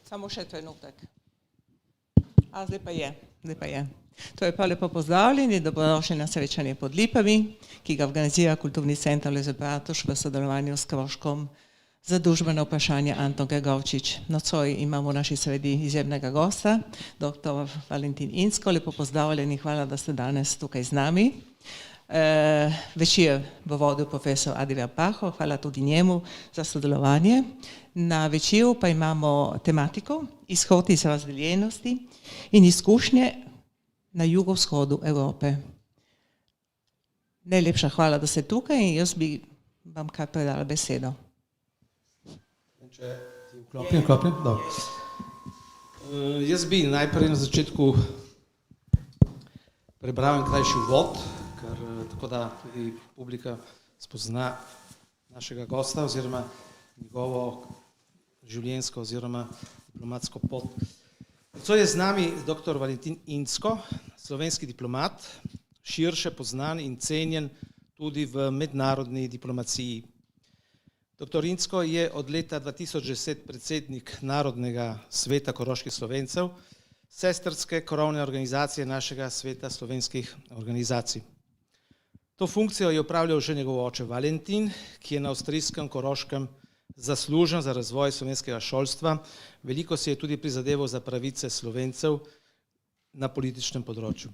Samo še trenutek. Zdaj pa je. To je pa lepo pozdravljeni, dobrodošli na srečanje pod Lipami, ki ga organizira Kulturni center Lojze Bratuš v sodelovanju s Koroškom za družbeno vprašanje Anton Gregorčič. Nocoj imamo v naši sredi izjemnega gosta, dr. Valentin Inzko. Lepo pozdravljeni, hvala, da ste danes tukaj z nami. Večer bo vodil profesor Adrian Pahor, hvala tudi njemu za sodelovanje. Na večeru pa imamo tematiko izhod iz razdeljenosti in izkušnje na jugovzhodu Evrope. Najlepša hvala, da ste tukaj in jaz bi vam kar predala besedo. Če ti vklopim. Jaz bi najprej na začetku prebral en krajši uvod, tako da tudi publika spozna našega gosta oziroma njegovo življenjsko oziroma diplomatsko pot. To je z nami dr. Valentin Inzko, slovenski diplomat, širše poznan in cenjen tudi v mednarodni diplomaciji. Dr. Inzko je od leta 2010 predsednik Narodnega sveta koroških Slovencev, sestrske krovne organizacije našega sveta slovenskih organizacij. To funkcijo je opravljal že njegov oče Valentin, ki je na avstrijskem Koroškem zaslužen za razvoj slovenskega šolstva. Veliko si je tudi prizadeval za pravice Slovencev na političnem področju.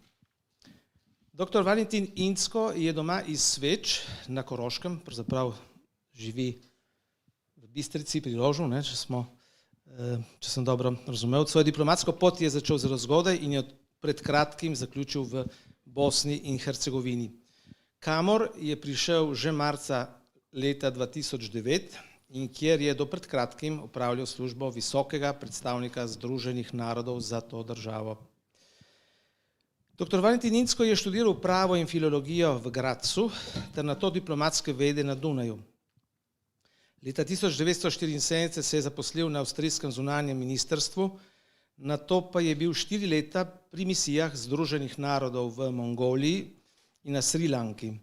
Dr. Valentin Inzko je doma iz Sveč na Koroškem, pravzaprav živi v Bistrici pri Ložu, če sem dobro razumel. Svojo diplomatsko pot je začel zelo zgodaj in jo pred kratkim zaključil v Bosni in Hercegovini, kamor je prišel že marca leta 2009 in kjer je do pred kratkim opravljal službo visokega predstavnika Združenih narodov za to državo. Dr. Valentin Inzko je študiral pravo in filologijo v Gradcu ter nato diplomatske vede na Dunaju. Leta 1974 se je zaposlil na avstrijskem zunanjem ministrstvu, nato pa je bil 4 leta pri misijah Združenih narodov v Mongoliji in na Sri Lanki.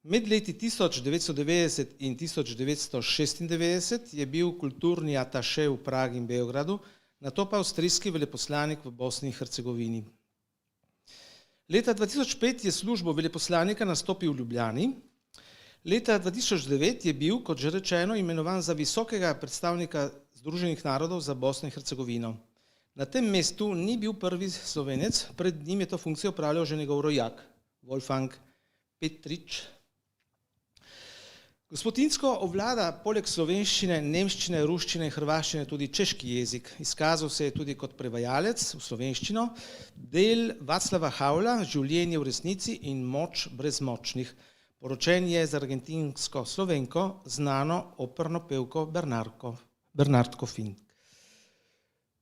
Med leti 1990 in 1996 je bil kulturni ataše v Pragi in Beogradu, nato pa avstrijski veleposlanik v Bosni in Hercegovini. Leta 2005 je službo veleposlanika nastopil v Ljubljani. Leta 2009 je bil, kot že rečeno, imenovan za visokega predstavnika Združenih narodov za Bosno in Hercegovino. Na tem mestu ni bil prvi Slovenec, pred njim je to funkcijo opravljal že njegov rojak, Wolfgang Petritsch. Gospod Inzko obvlada poleg slovenščine, nemščine, ruščine in hrvaščine tudi češki jezik. Izkazal se je tudi kot prevajalec v slovenščino del Václava Havla, Življenje v resnici in Moč brezmočnih. Poročen je z argentinsko Slovenko, znano operno pevko Bernardko Fink.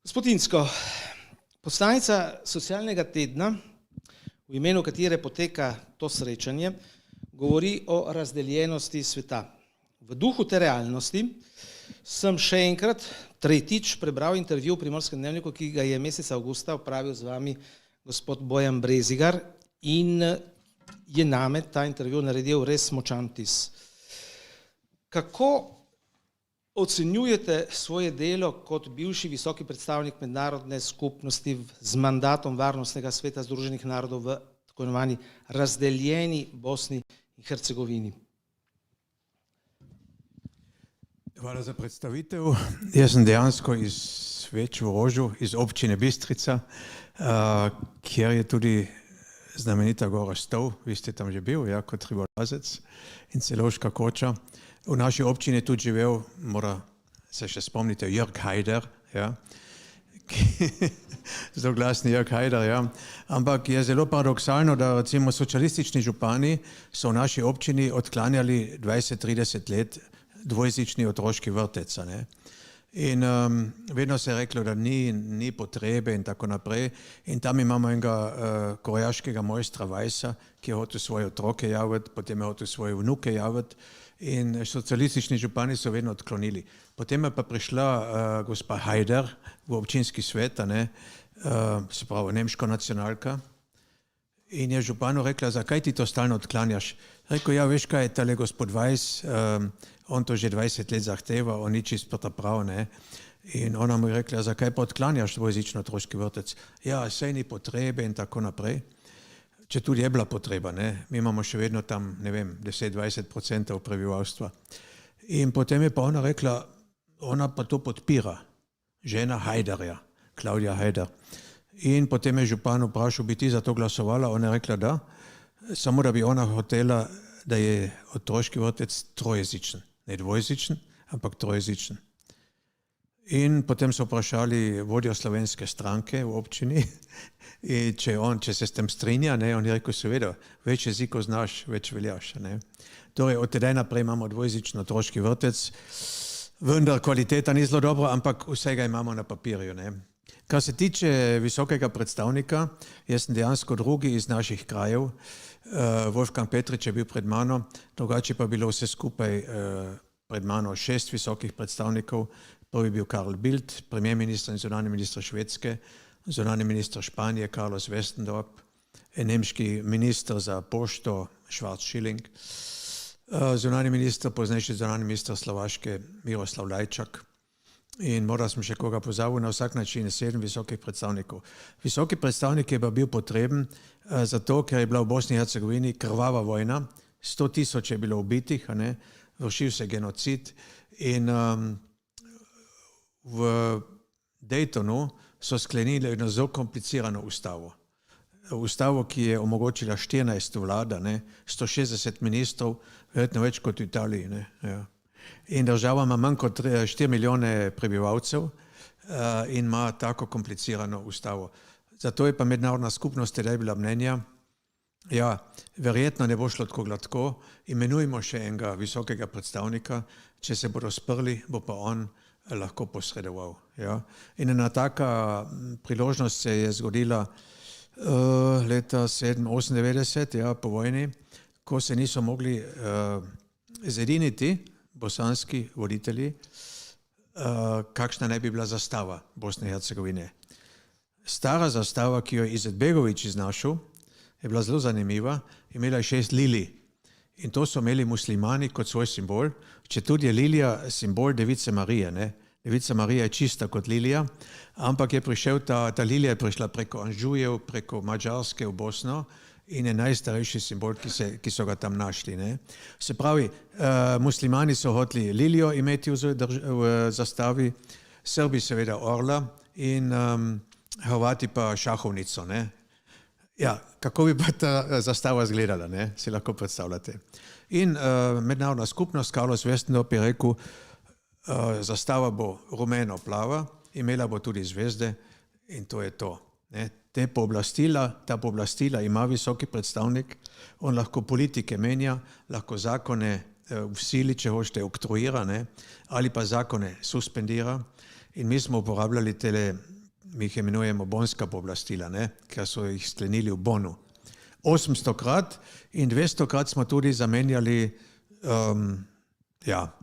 Gospod Inzko, poslanica Socialnega tedna, v imenu katere poteka to srečanje, govori o razdeljenosti sveta. V duhu te realnosti sem še enkrat, tretjič, prebral intervju v Primorskem dnevniku, ki ga je meseca avgusta opravil z vami gospod Bojan Brezigar in je name ta intervju naredil res močan vtis. Kako ocenjujete svoje delo kot bivši visoki predstavnik mednarodne skupnosti z mandatom Varnostnega sveta Združenih narodov v tako imenovani razdeljeni Bosni in Hercegovini? Hvala za predstavitev. Jaz sem dejansko iz Sveč v Rožu, iz občine Bistrica, kjer je tudi znamenita gora Stol. Vi ste tam že bil, ja, kot ribolazec in Celovška koča. V naši občini je tudi živel, mora se še spomnite, Jörg Haider, ja, zloglasni Jörg Haider, ja. Ampak je zelo paradoksalno, da recimo socialistični župani so v naši občini odklanjali 20-30 let dvojezični otroški vrtec, ne. In vedno se je reklo, da ni potrebe in tako naprej. In tam imamo enega korojaškega mojstra Weissa, ki je hotel svoje otroke javiti, potem je hotel svoje vnuke javiti. In socialistični župani so vedno odklonili. Potem je pa prišla gospa Haider v občinski svet, se pravi nemška nacionalka, in je županu rekla, zakaj ti to stalno odklanjaš? Rekel, ja, veš kaj, tale gospod Weiss, on to že 20 let zahteva, on ni čisto prav, ne. In ona mu je rekla, zakaj pa odklanjaš dvojezično otroški vrtec? Ja, saj ni potrebe in tako naprej. Če tudi je bila potreba, ne? Mi imamo še vedno tam, ne vem, 10-20% prebivalstva. In potem je pa ona rekla, ona pa to podpira, žena Hajdarja, Klaudija Hajdar. In potem je župan vprašal, bi ti za to glasovala? Ona je rekla da, samo da bi ona hotela, da je otroški vrtec trojezičen, ne dvojezičen, ampak trojezičen. In potem so vprašali vodjo slovenske stranke v občini, če se s tem strinja, ne, on je rekel, seveda, več jezikov znaš, več veljaš. Ne. Torej, od tedaj naprej imamo dvojezičen otroški vrtec, vendar kvaliteta ni zelo dobra, ampak vsega imamo na papirju. Ne. Kar se tiče visokega predstavnika, jaz sem dejansko drugi iz naših krajev, Wolfgang Petrič je bil pred mano, drugače pa bilo vse skupaj pred mano 6 visokih predstavnikov. Prvi je bil Karl Bildt, premijer minister in zunanji minister Švedske, zunanji minister Španije Carlos Westendorp, nemški minister za pošto Schwarz Schilling, zunanji minister, poznejši zunanji minister Slovaške Miroslav Lajčak in morda sem še koga pozabil, na vsak način 7 visokih predstavnikov. Visoki predstavnik je pa bil potreben zato, ker je bila v Bosni in Hercegovini krvava vojna, 100 000 je bilo ubitih, vršil se genocid in v Daytonu so sklenili eno zelo komplicirano ustavo. Ustavo, ki je omogočila 14 vlada, 160 ministrov, verjetno več kot v Italiji. Ne? Ja. In država ima manj kot 4 milijone prebivalcev in ima tako komplicirano ustavo. Zato je pa mednarodna skupnost tedaj bila mnenja, ja, verjetno ne bo šlo tako gladko, imenujemo še enega visokega predstavnika, če se bodo sprli, bo pa on lahko posredoval. Ja. In ena taka priložnost se je zgodila leta 1998, ja, po vojni, ko se niso mogli zediniti bosanski voditelji, kakšna naj bi bila zastava Bosne in Hercegovine. Stara zastava, ki jo je Izetbegović iznašel, je bila zelo zanimiva, imela je 6 lilij. In to so imeli muslimani kot svoj simbol, če tudi je lilija simbol Device Marije. Ne? Devica Marija je čista kot lilija, ampak je prišel ta lilija je prišla preko Anžujev, preko Mađarske v Bosno in je najstarejši simbol, ki so ga tam našli. Ne? Se pravi, muslimani so hoteli lilijo imeti v zastavi, Srbi seveda orla in Hrvati pa šahovnico. Ne? Ja, kako bi pa ta zastava izgledala, ne? Si lahko predstavljate. In mednarodna skupnost, Carlos Westendorp je rekel, zastava bo rumeno-plava, imela bo tudi zvezde in to je to. Ne? Ta pooblastila ima visoki predstavnik, on lahko politike menja, lahko zakone v sili, če hočete, oktroira, ne? Ali pa zakone suspendira in mi smo uporabljali mi jih imenujemo bonska pooblastila, ker so jih sklenili v Bonu. 800-krat in 200-krat smo tudi zamenjali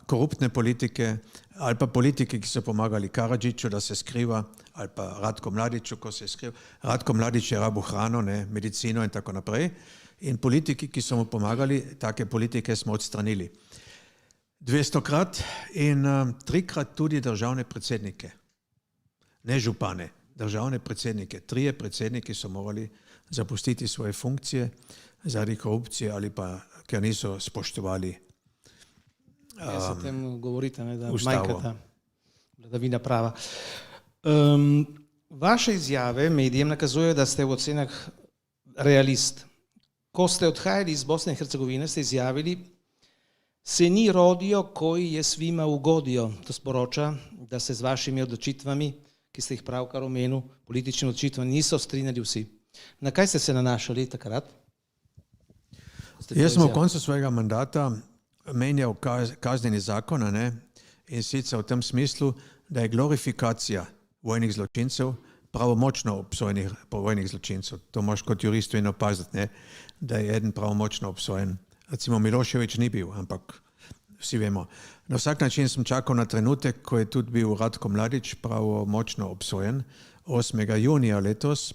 koruptne politike ali pa politike, ki so pomagali Karadžiću, da se skriva, ali pa Ratko Mladiću, ko se je skrival. Ratko Mladić je rabil hrano, medicino in tako naprej. In politiki, ki so mu pomagali, take politike smo odstranili. 200-krat in 3-krat tudi državne predsednike. Ne župane, državne predsednike. 3 predsedniki so morali zapustiti svoje funkcije zaradi korupcije ali pa ker niso spoštovali Jaz o tem govorite, da ustavo. manjka ta vladavina prava. Vaše izjave medijem nakazujejo, da ste v ocenah realist. Ko ste odhajali iz Bosne in Hercegovine, ste izjavili, se ni rodio koji je svima ugodio. To sporoča, da se z vašimi odločitvami, ki ste jih pravkar omenil, političnimi odločitvami, niso strinjali vsi. Na kaj ste se nanašali takrat? Jaz sem v koncu svojega mandata menjal kazneni zakon, in sicer v tem smislu, da je glorifikacija vojnih zločincev, pravomočno obsojenih vojnih zločincev. To moraš kot jurist vedno paziti, da je eden pravomočno obsojen. Recimo Milošević ni bil, ampak vsi vemo. Na vsak način sem čakal na trenutek, ko je tudi bil Ratko Mladić pravomočno obsojen, 8. junija letos.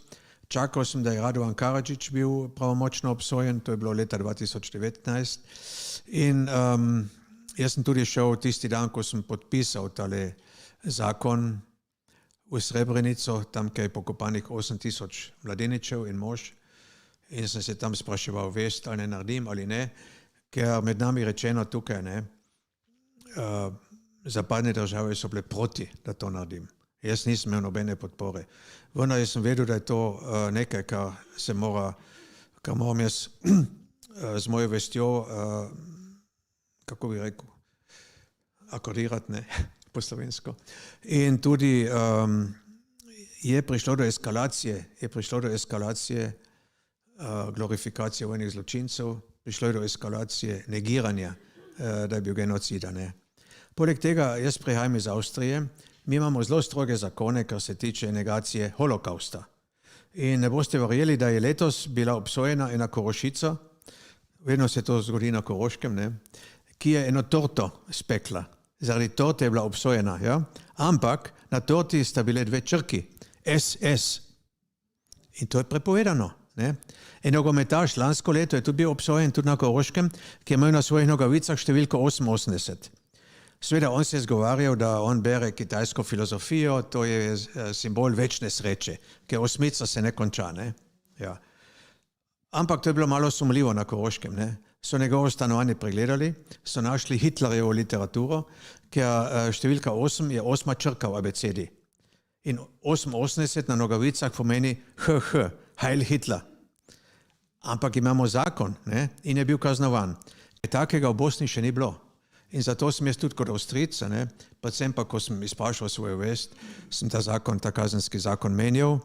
Čakal sem, da je Radovan Karadžić bil pravomočno obsojen, to je bilo leta 2019. In jaz sem tudi šel tisti dan, ko sem podpisal tale zakon v Srebrenico, tam, kjer je pokopanih 8000 mladeničev in mož. In sem se tam spraševal, vest, ali ne naredim ali ne, ker med nami rečeno tukaj, ne, zapadne države so bile proti, da to naredim. Jaz nisem imel nobene podpore. Vendar jaz sem vedel, da je to nekaj, kar moram jaz z mojo vestjo, kako bi rekel, akordirati, ne, po slovensko. In tudi je prišlo do eskalacije glorifikacije vojnih zločincev, prišlo je do eskalacije negiranja, da je bil genocida, ne. Poleg tega, jaz prihajam iz Avstrije, mi imamo zelo stroge zakone, kar se tiče negacije holokausta. In ne boste verjeli, da je letos bila obsojena ena Korošica, vedno se to zgodi na Koroškem, ne, ki je eno torto spekla. Zaradi torte je bila obsojena, ja? Ampak na torti sta bile dve črki, SS. In to je prepovedano. Ne? En nogometaš lansko leto je tudi bil obsojen tudi na Koroškem, ki je imel na svojih nogavicah številko 88. Sveda on se je zgovarjal, da on bere kitajsko filozofijo, to je simbol večne sreče, ker osmica se ne konča. Ne? Ja. Ampak to je bilo malo sumljivo na Koroškem. Ne? So njegovo stanovanje pregledali, so našli Hitlerjevo literaturo, ker številka 8 je 8. črka v abecedi. In 88 na nogavicah pomeni HH, Heil Hitler. Ampak imamo zakon, ne? In je bil kaznovan. Takega v Bosni še ni bilo. In zato sem jaz tudi kot Avstrijec, predvsem pa, ko sem izprašal svojo vest, sem ta kazenski zakon menjal.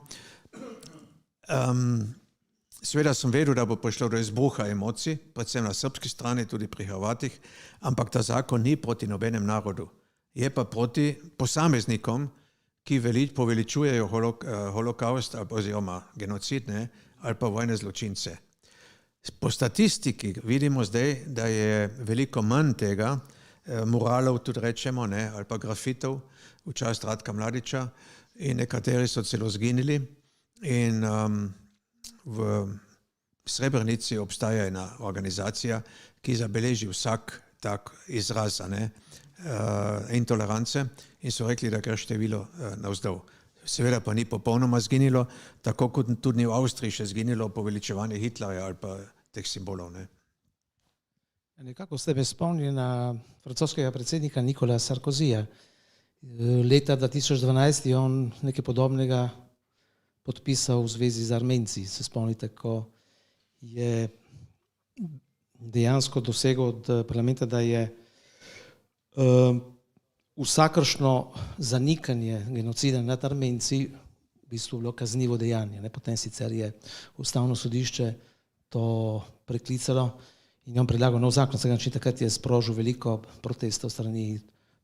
Seveda sem vedel, da bo prišlo do izbruha emocij, predvsem na srbski strani, tudi pri Hrvatih, ampak ta zakon ni proti nobenem narodu. Je pa proti posameznikom, ki poveličujejo holokaust oziroma genocid, ne, ali pa vojne zločince. Po statistiki vidimo zdaj, da je veliko manj tega, muralov tudi rečemo, ne, ali pa grafitov v čast Ratka Mladića in nekateri so celo zginili. In v Srebrenici obstaja ena organizacija, ki zabeleži vsak tak izraz, ne, intolerance in so rekli, da gre število navzdol. Seveda pa ni popolnoma zginilo, tako kot tudi ni v Avstriji še zginilo poveličevanje Hitlerja ali pa teh simbolov. Ne. Nekako ste me spomnili na francoskega predsednika Nicola Sarkozyja. Leta 2012 je on nekaj podobnega podpisal v zvezi z Armenci. Se spomnite, ko je dejansko dosegel od parlamenta, da je vsakršno zanikanje genocida nad Armenci v bistvu bilo kaznivo dejanje. Potem sicer je Ustavno sodišče to preklicalo in je on predlagal nov zakon, takrat je sprožil veliko protestov strani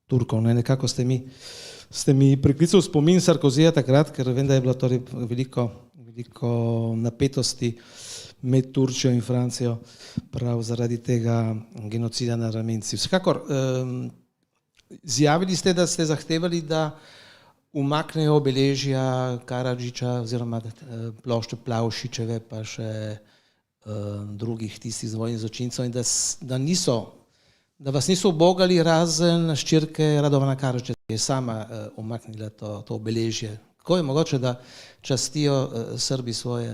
Turkov. Nekako ste mi preklicali spomin Sarkozyja takrat, ker vem, da je bilo torej veliko napetosti med Turčijo in Francijo prav zaradi tega genocida nad Armenci. Vsekakor, izjavili ste, da ste zahtevali, da umaknejo obeležja Karadžiča oziroma plošče Plavšičeve pa še drugih tistih vojnih zločincev in da vas niso ubogali razen hčerke Radovana Karadžiča, ki je sama umaknila to obeležje. Kako je mogoče, da častijo Srbi svoje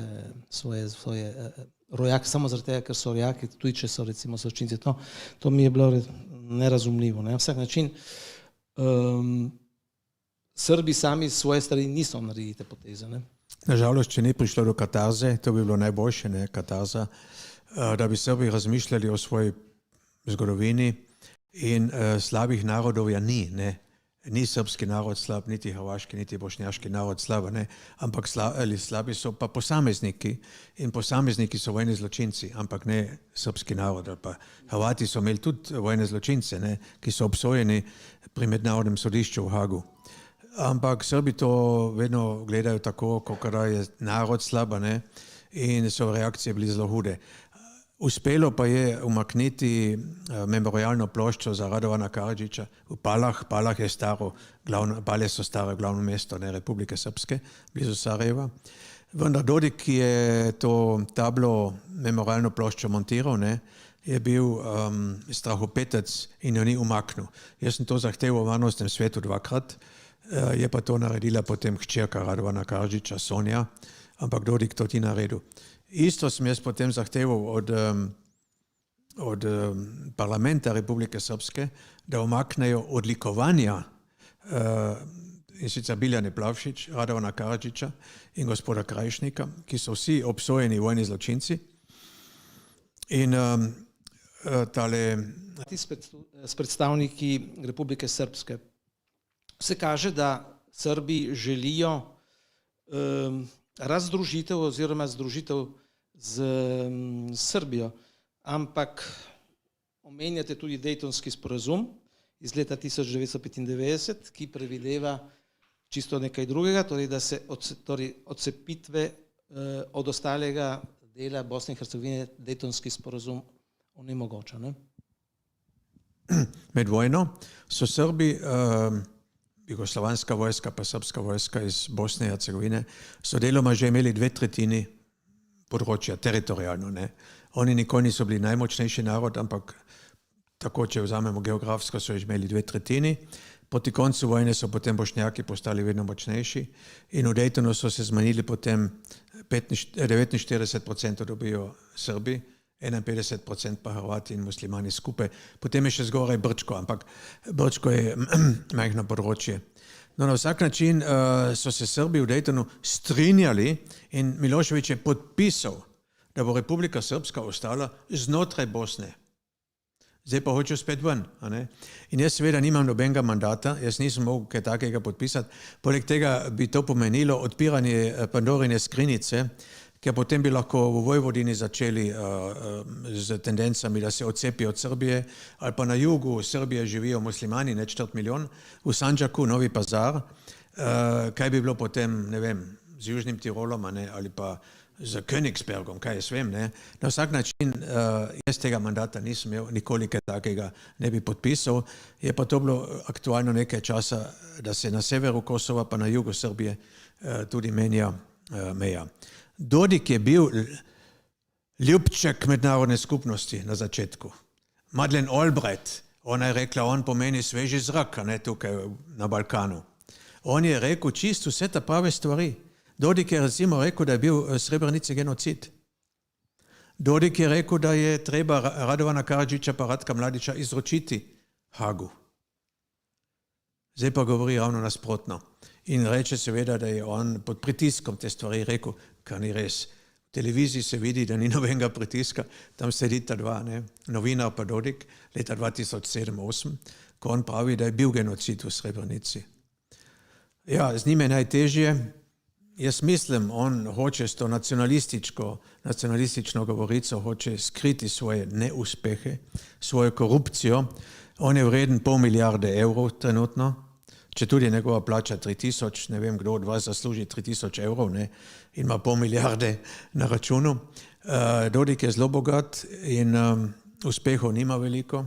rojake samo zaradi tega, ker so rojaki, tudi če so recimo zločinci. To mi je bilo nerazumljivo. Na vsak način Srbi sami svoje strani niso naredili te poteze. Nažalost, če ni prišlo do katarze, to bi bilo najboljše, ne, katarza, da bi Srbi razmišljali o svoji zgodovini in slabih narodov ja ni, ne. Ni srpski narod slab, niti hrvaški, niti bošnjaški narod slab, ne, ampak slabi so pa posamezniki in posamezniki so vojni zločinci, ampak ne srpski narod. Ali pa Hrvati so imeli tudi vojne zločince, ne, ki so obsojeni pri mednarodnem sodišču v Hagu. Ampak Srbi to vedno gledajo tako, kot da je narod slaba, ne, in so reakcije bili zelo hude. Uspelo pa je umakniti memorialno ploščo za Radovana Karadžiča v Palah. Palah je staro, Pale so staro glavno mesto, ne, Republike Srpske, blizu Sarajeva. Vendar Dodik je to tablo, memorialno ploščo montiral, ne, je bil strahopetec in jo ni umaknil. Jaz sem to zahteval v varnostnem svetu dvakrat je pa to naredila potem hčerka Radovana Karadžiča, Sonja, ampak Dodik to ti naredil. Isto sem jaz potem zahteval od parlamenta Republike Srpske, da omaknejo odlikovanja in sicer Biljane Plavšič, Radovana Karadžiča in gospoda Krajšnika, ki so vsi obsojeni vojni zločinci. In s predstavniki Republike Srpske. Se kaže, da Srbi želijo razdružitev oziroma združitev z Srbijo, ampak omenjate tudi Dejtonski sporazum iz leta 1995, ki predvideva čisto nekaj drugega, torej da se odcepitve od ostalega dela Bosne in Hercegovine Dejtonski sporazum onemogoča. Ne? Med vojno so Srbi, jugoslovanska vojska pa srpska vojska iz Bosne in Hercegovine, so deloma že imeli 2/3 področja, teritorijalno. Ne? Oni nikoli niso bili najmočnejši narod, ampak tako, če vzamemo geografsko, so že imeli 2/3. Proti koncu vojne so potem Bošnjaki postali vedno močnejši in v Daytonu so se zmanjili potem 49% dobijo Srbi, 51% pa Hrvati in muslimani skupaj. Potem je še zgoraj Brčko, ampak Brčko je majhno področje. No, na vsak način so se Srbi v Daytonu strinjali in Milošević je podpisal, da bo Republika Srpska ostala znotraj Bosne. Zdaj pa hočejo spet ven. In jaz seveda nimam nobenega mandata, jaz nisem mogel kaj takega podpisati. Poleg tega bi to pomenilo odpiranje Pandorine skrinjice, ker potem bi lahko v Vojvodini začeli z tendencami, da se odcepijo od Srbije, ali pa na jugu Srbije živijo muslimani, 1/4 milijona, v Sandžaku, Novi Pazar, kaj bi bilo potem, ne vem, z Južnim Tirolom, ali pa z Königsbergom, kaj jaz vem, ne. Na vsak način jaz tega mandata nisem imel, nikoli kaj takega ne bi podpisal, je pa to bilo aktualno nekaj časa, da se na severu Kosova pa na jugu Srbije tudi menja meja. Dodik je bil ljubček mednarodne skupnosti na začetku. Madeleine Albright, ona je rekla, on pomeni sveži zrak, ne, tukaj na Balkanu. On je rekel čisto vse te prave stvari. Dodik je recimo rekel, da je bil v Srebrenici genocid. Dodik je rekel, da je treba Radovana Karadžiča pa Ratka Mladića izročiti Hagu. Zdaj pa govori ravno nasprotno. In reče seveda, da je on pod pritiskom te stvari rekel, kar ni res. V televiziji se vidi, da ni nobenega pritiska, tam sedita dva, ne? Novinar pa Dodik, leta 2007-2008, ko on pravi, da je bil genocid v Srebrenici. Ja, z njim je najtežje. Jaz mislim, on hoče s to nacionalistično govorico, hoče skriti svoje neuspehe, svojo korupcijo. On je vreden $500 milijarde trenutno, če tudi njegova plača 3000, ne vem, kdo od vas zasluži 3000 evrov, ne, in ima $500 milijarde na računu. Dodik je zelo bogat in uspehov nima veliko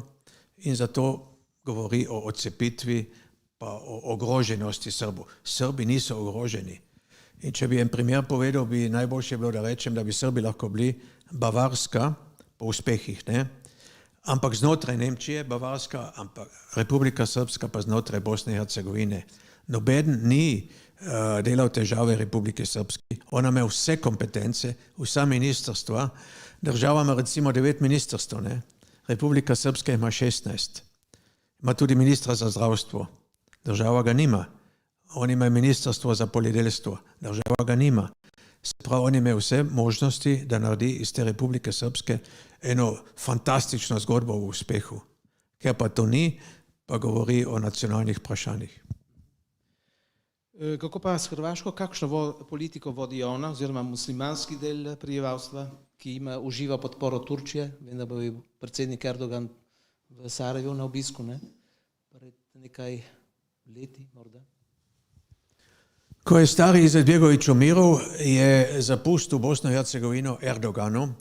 in zato govori o odcepitvi pa o ogroženosti Srbov. Srbi niso ogroženi. In če bi en primer povedal, bi najboljše bilo, da rečem, da bi Srbi lahko bili Bavarska po uspehih, ne? Ampak znotraj Nemčije, Bavarska, ampak Republika Srpska pa znotraj Bosne in Hercegovine. Nobeden ni delal težave Republike Srpske. Ona ima vse kompetence, vsa ministrstva. Država ima recimo 9 ministrstv, ne? Republika Srpska ima 16. Ima tudi ministra za zdravstvo. Država ga nima. Oni imajo ministrstvo za poljedelstvo, država ga nima. Se pravi, oni imajo vse možnosti, da naredi iz te Republike Srpske eno fantastično zgodbo v uspehu. Ker pa to ni, pa govori o nacionalnih vprašanjih. Kako pa s Hrvaško, kakšno politiko vodi ona, oziroma muslimanski del prebivalstva, ki uživa podporo Turčije? Vem, da bo predsednik Erdogan v Sarajevu na obisku, ne? Pred nekaj leti morda. Ko je stari Izetbegović umiral, je zapustil Bosno in Hercegovino Erdoganu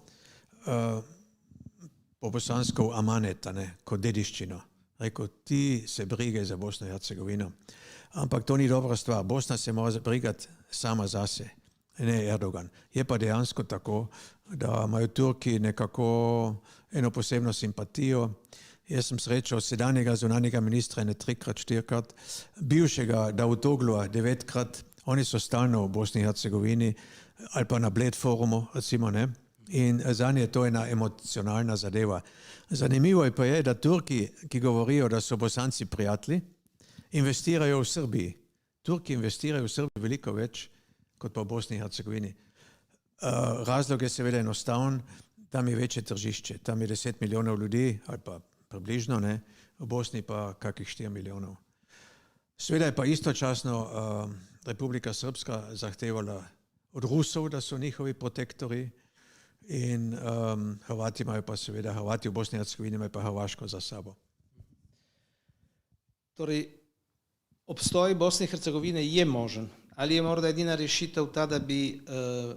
po bosansko amanet, kot dediščino. Rekel, ti se brigaj za Bosno in Hercegovino. Ampak to ni dobra stvar. Bosna se mora brigati sama zase, ne Erdogan. Je pa dejansko tako, da imajo Turki nekako eno posebno simpatijo Jaz sem srečal sedanjega zunanjega ministra 3-krat, 4-krat, bivšega Davutoglua 9-krat, oni so stalno v Bosni in Hercegovini ali pa na Bled forumu, recimo, ne. In za nje je to ena emocionalna zadeva. Zanimivo je pa je, da Turki, ki govorijo, da so Bosanci prijatelji, investirajo v Srbiji. Turki investirajo v Srbiji veliko več kot pa v Bosni in Hercegovini. Razlog je seveda enostaven, tam je večje tržišče, tam je 10 milijonov ljudi ali pa približno, ne, v Bosni pa kakih 4 milijonov. Seveda je pa istočasno Republika Srpska zahtevala od Rusov, da so njihovi protektori, in Hrvati imajo pa seveda, Hrvati v Bosni in Hercegovini imajo pa Hrvaško za sabo. Torej, obstoj Bosne in Hercegovine je možen. Ali je morda edina rešitev ta, da bi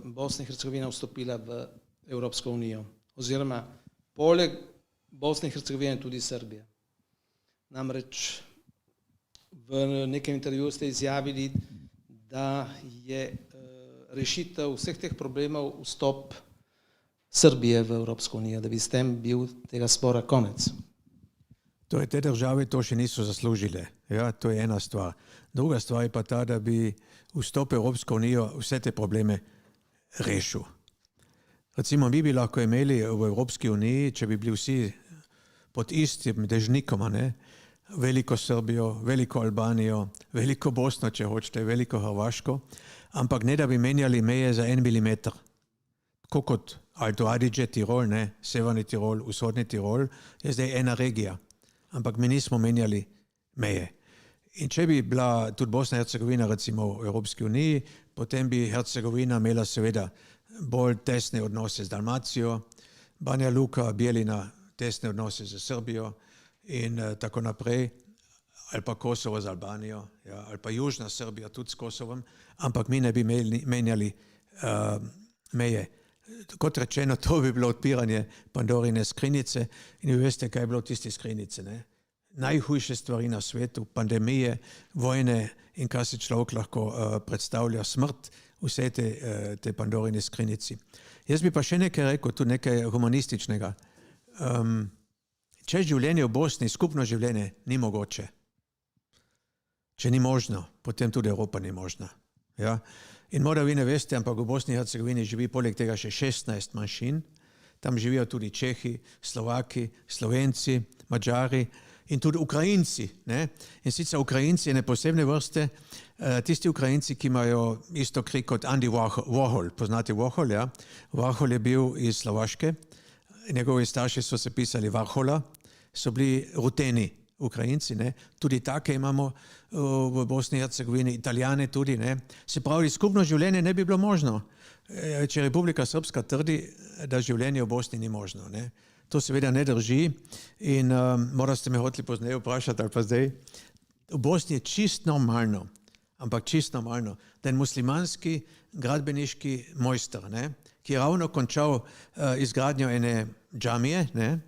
Bosna in Hercegovina vstopila v Evropsko unijo? Oziroma, poleg Bosne in Hercegovine tudi Srbija. Namreč v nekem intervjuju ste izjavili, da je rešitev vseh teh problemov vstop Srbije v Evropsko unijo, da bi s tem bil tega spora konec. Torej, te države to še niso zaslužile. Ja, to je ena stvar. Druga stvar je pa ta, da bi vstop v Evropsko unijo vse te probleme rešil. Recimo, mi bi lahko imeli v Evropski uniji, če bi bili vsi pod istim dežnikom, ne, veliko Srbijo, veliko Albanijo, veliko Bosno, če hočete, veliko Hrvaško, ampak ne da bi menjali meje za 1 milimeter. Tako kot Alto Adige, Tirol, ne, Severni Tirol, Vzhodni Tirol, je zdaj ena regija. Ampak mi nismo menjali meje. In če bi bila tudi Bosna in Hercegovina recimo v Evropski uniji, potem bi Hercegovina imela seveda bolj tesne odnose z Dalmacijo, Banja Luka, Bijeljina, tesne odnose z Srbijo in tako naprej, ali pa Kosovo z Albanijo, ja, ali pa Južna Srbija tudi s Kosovom, ampak mi ne bi menjali meje. Kot rečeno, to bi bilo odpiranje Pandorine skrinjice in vi veste, kaj je bilo v tisti skrinjici, ne? Najhujše stvari na svetu, pandemije, vojne in kaj se človek lahko predstavlja, smrt, vse te Pandorine skrinjici. Jaz bi pa še nekaj rekel, tu nekaj humanističnega. Če življenje v Bosni, skupno življenje, ni mogoče. Če ni možno, potem tudi Evropa ni možna. Ja? In morda vi ne veste, ampak v Bosni in Hercegovini živi poleg tega še 16 manjšin. Tam živijo tudi Čehi, Slovaki, Slovenci, Mađari in tudi Ukrajinci. Ne? In sicer Ukrajinci ene posebne vrste, tisti Ukrajinci, ki imajo isto kri kot Andy Warhol. Poznate Warhol, ja? Warhol je bil iz Slovaške, njegovi starši so se pisali Varhola, so bili ruteni Ukrajinci, ne? Tudi take imamo v Bosni in Hercegovini, Italijane tudi, ne? Se pravi, skupno življenje ne bi bilo možno, če Republika Srpska trdi, da življenje v Bosni ni možno, ne? To seveda ne drži in morda ste me hoteli pozneje vprašati ali pa zdaj. V Bosni je čist normalno, ampak čist normalno, da je muslimanski gradbeniški mojster, ne? Ki je ravno končal izgradnjo ene džamije, ne?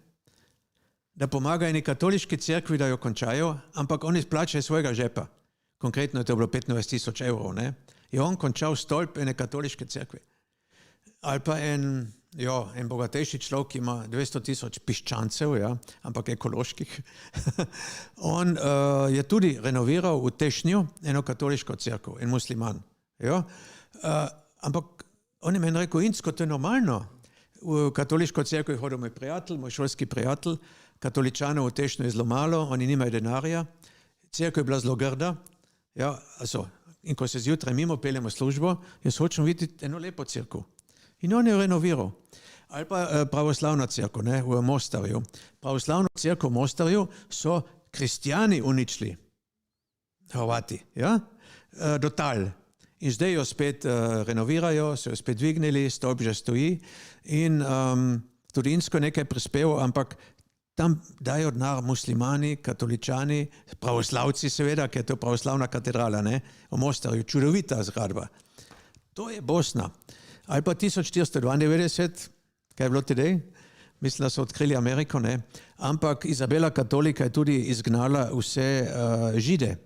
Da pomaga eni katoliški cerkvi, da jo končajo, ampak on izplača iz svojega žepa. Konkretno je to bilo 25,000 evrov, ne? Je on končal stolp ene katoliške cerkve. Ali pa en bogatejši človek, ki ima 200,000 piščancev, ja, ampak ekoloških. On je tudi renoviral v Tešnju eno katoliško cerkev, en musliman. Ja? Ampak on je meni rekel, Incko, to je normalno. V katoliško cerkev je hodil moj prijatelj, moj šolski prijatelj, katoličanov v Tešnju je zelo malo, oni nimajo denarja, cerkev je bila zelo grda, ja, in ko se zjutraj mimo peljemo službo, jaz hočem videti eno lepo cerkev. In on je renoviral. Ali pa pravoslavna cerkev, ne, v Mostarju. Pravoslavno cerkev v Mostarju so kristjani uničili, Hrvati, ja, do tal. In zdaj jo spet renovirajo, so jo spet dvignili, stolp že stoji in tudi Incko nekaj prispeval, ampak tam dajo denar muslimani, katoličani, pravoslavci seveda, ker je to pravoslavna katedrala, ne, v Mostarju, čudovita zgradba. To je Bosna. Ali pa 1492, kaj je bilo tedaj? Mislim, da so odkrili Ameriko, ne? Ampak Izabela Katolika je tudi izgnala vse Žide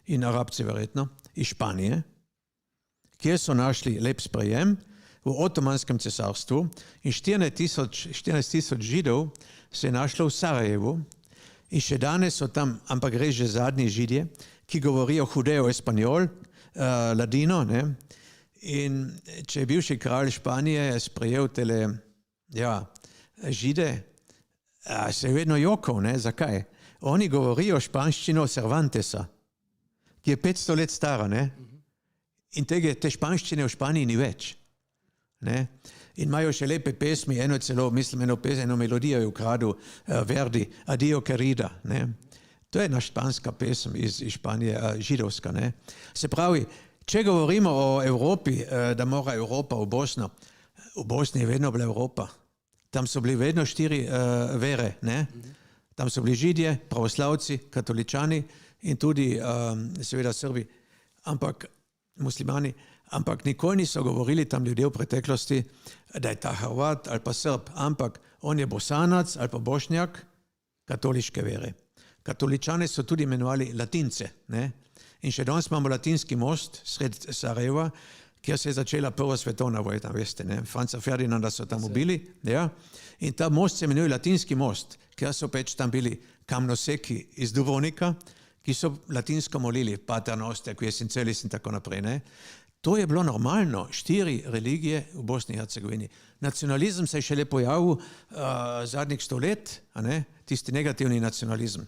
in Arabce verjetno iz Španije, kjer so našli lep sprejem v Otomanskem cesarstvu in 14,000 Židov se je našlo v Sarajevu In še danes so tam, ampak res že zadnji Židje, ki govorijo hudeo espanjol, ladino, ne? In če je bivši kralj Španije sprejel tele, Žide, se je vedno jokal, ne? Zakaj? Oni govorijo španščino Cervantesa, ki je 500 let stara, ne? In te španščine v Španiji ni več, ne? In imajo še lepe pesmi, eno melodijo je ukradel Verdi, Adio querida, ne? To je ena španska pesem iz Španije, židovska, ne? Se pravi, če govorimo o Evropi, da mora Evropa v Bosno, v Bosni je vedno bila Evropa. Tam so bili vedno 4 vere, ne? Tam so bili Židje, pravoslavci, katoličani in tudi seveda Srbi, ampak muslimani, ampak nikoli niso govorili tam ljudje v preteklosti, da je ta Hrvat ali pa Srb, ampak on je Bosanac ali pa Bošnjak katoliške vere. Katoličane so tudi imenovali Latince, ne? In še danes imamo Latinski most sred Sarajeva, kjer se je začela prva svetovna vojna, veste, ne? Franca Ferdinanda so tam ubili, ja? In ta most se imenuje Latinski most, ker so pač tam bili kamnoseki iz Dubrovnika, ki so latinsko molili, Pater Noster, Quies in Celis in tako naprej, ne? To je bilo normalno, 4 religije v Bosni in Hercegovini. Nacionalizem se je šele pojavil zadnjih 100 let, a ne? Tisti negativni nacionalizem,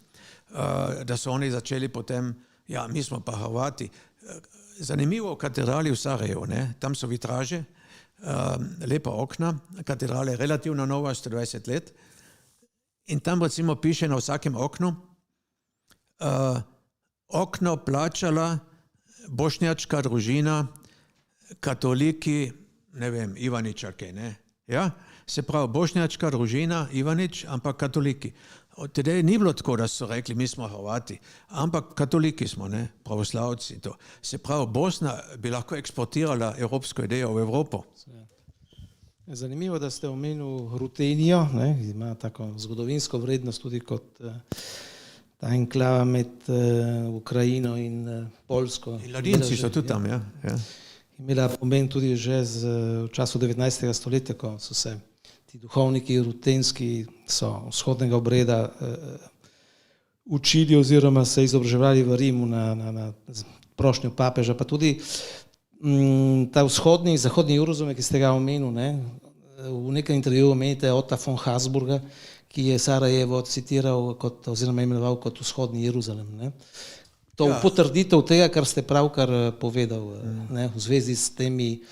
da so oni začeli potem, mi smo pa Hrvati. Zanimivo v katedrali v Sarajevu, ne? Tam so vitraže, lepa okna, katedrala je relativno nova, 120 let, in tam recimo piše na vsakem oknu, okno plačala bošnjačka družina, katoliki, ne vem, Ivaničake, ne? Ja? Se pravi, bošnjačka družina, Ivanič, ampak katoliki. Tedaj ni bilo tako, da so rekli, mi smo Hrvati, ampak katoliki smo, ne? Pravoslavci. To. Se pravi, Bosna bi lahko eksportirala evropsko idejo v Evropo. Zanimivo, da ste omenili Rutenijo, ne? Ima tako zgodovinsko vrednost tudi kot ta enklava med Ukrajino in Poljsko. In Ladinci so tudi tam, ja. Imela pomen tudi že v času 19. stoletja, ko so se ti duhovniki rutenski so vzhodnega obreda učili oziroma se izobraževali v Rimu na prošnjo papeža, pa tudi ta vzhodni in zahodni Jeruzalem, ki ste ga omenili, ne? V nekem intervjuju omenite Ota von Habsburga, ki je Sarajevo citiral oziroma imenoval kot vzhodni Jeruzalem. Ne? To potrditev tega, kar ste pravkar povedal, ne? V zvezi s temi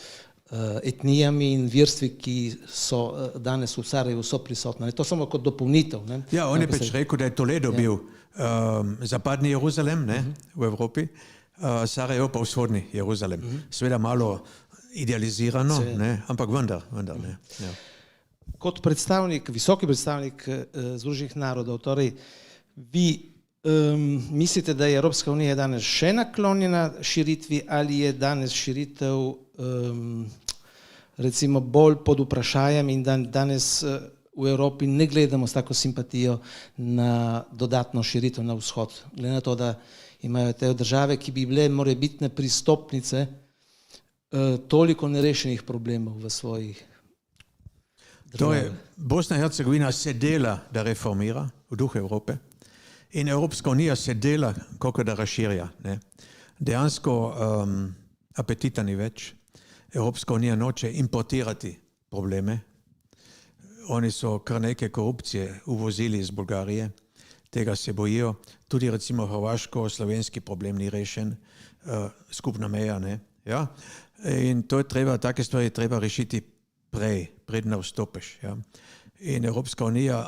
etnijami in verstvi, ki so danes v Sarajevu so prisotne. To samo kot dopolnitev. Ne? Ja, on je pač rekel, da je Toledo bil zapadni Jeruzalem, ne? V Evropi, Sarajevo pa vzhodni Jeruzalem. Seveda malo idealizirano, ne? Ampak vendar. Ne? Ja. Kot predstavnik, visoki predstavnik Združenih narodov, torej vi mislite, da je Evropska unija danes še naklonjena širitvi ali je danes širitev recimo bolj pod vprašanjem in danes v Evropi ne gledamo s tako simpatijo na dodatno širitev na vzhod, glede na to, da imajo te države, ki bi bile morebitne pristopnice, toliko nerešenih problemov v svojih državah. To je, Bosna in Hercegovina se dela, da reformira v duhu Evrope in Evropska unija se dela, kako da razširja. Ne? Dejansko apetita ni več. Evropska unija noče importirati probleme. Oni so kar nekaj korupcije uvozili iz Bolgarije, tega se bojijo. Tudi recimo hrvaško-slovenski problem ni rešen, skupna meja, ne? Ja? In to je treba, take stvari treba rešiti predno vstopiš. Ja? In Evropska unija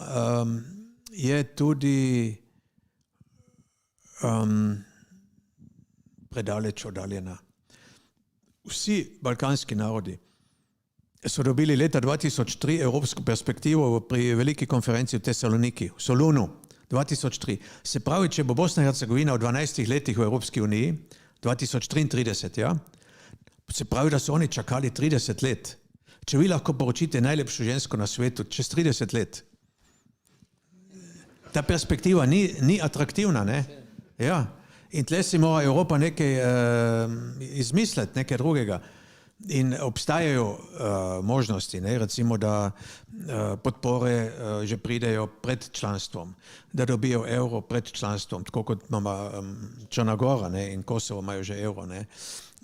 je tudi predaleč oddaljena. Vsi balkanski narodi so dobili leta 2003 evropsko perspektivo pri veliki konferenci v Tesaloniki, v Solunu, 2003. Se pravi, če bo Bosna in Hercegovina v 12 letih v Evropski uniji, 2033, ja? Se pravi, da so oni čakali 30 let. Če vi lahko poročite najlepšo žensko na svetu, čez 30 let. Ta perspektiva ni atraktivna, ne? Ja. In tle si mora Evropa nekaj izmisliti, nekaj drugega. In obstajajo možnosti, ne, recimo, da podpore že pridejo pred članstvom, da dobijo evro pred članstvom, tako kot ima Črna Gora, ne, in Kosovo imajo že evro. Ne.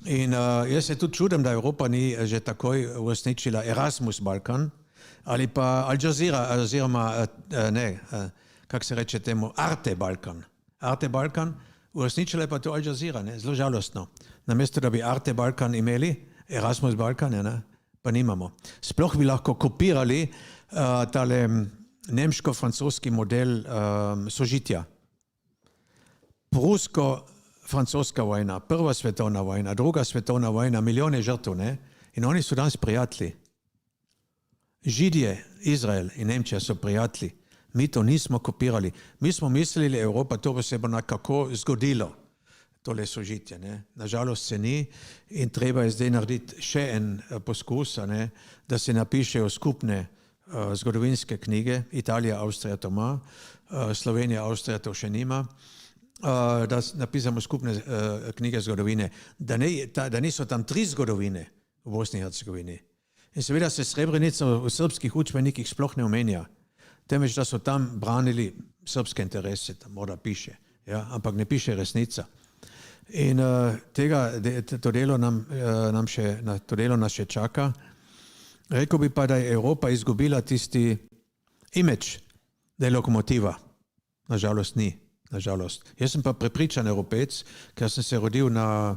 In jaz se tudi čudim, da Evropa ni že takoj uresničila Erasmus Balkan ali pa Al Jazeera, oziroma ne, kako se reče temu, Arte Balkan. Arte Balkan, uresničila je pa to Al Jazeera, ne, zelo žalostno. Namesto da bi Arte Balkan imeli, Erasmus Balkan, ne, pa nimamo. Sploh bi lahko kopirali tale nemško-francoski model sožitja. Prusko-francoska vojna, prva svetovna vojna, druga svetovna vojna, milijone žrtev, ne, in oni so danes prijatelji. Židije, Izrael in Nemčija so prijatelji. Mi to nismo kopirali. Mi smo mislili, Evropa, to bo se bo nekako zgodilo. Tole sožitje. Ne. Nažalost se ni in treba je zdaj narediti še en poskus, ne, da se napišejo skupne zgodovinske knjige. Italija, Avstrija to ima, Slovenija, Avstrija to še nima. Da napisamo skupne knjige zgodovine. Da niso tam 3 zgodovine v Bosni in Hercegovini. In seveda se Srebrenica v srpskih učbenikih sploh ne omenja. Temveč, da so tam branili srpske interese, tam mora piše. Ja, ampak ne piše resnica. In to delo nas še čaka. Rekel bi pa, da je Evropa izgubila tisti imidž, da je lokomotiva. Nažalost ni. Nažalost. Jaz sem pa prepričan Evropec, ker sem se rodil na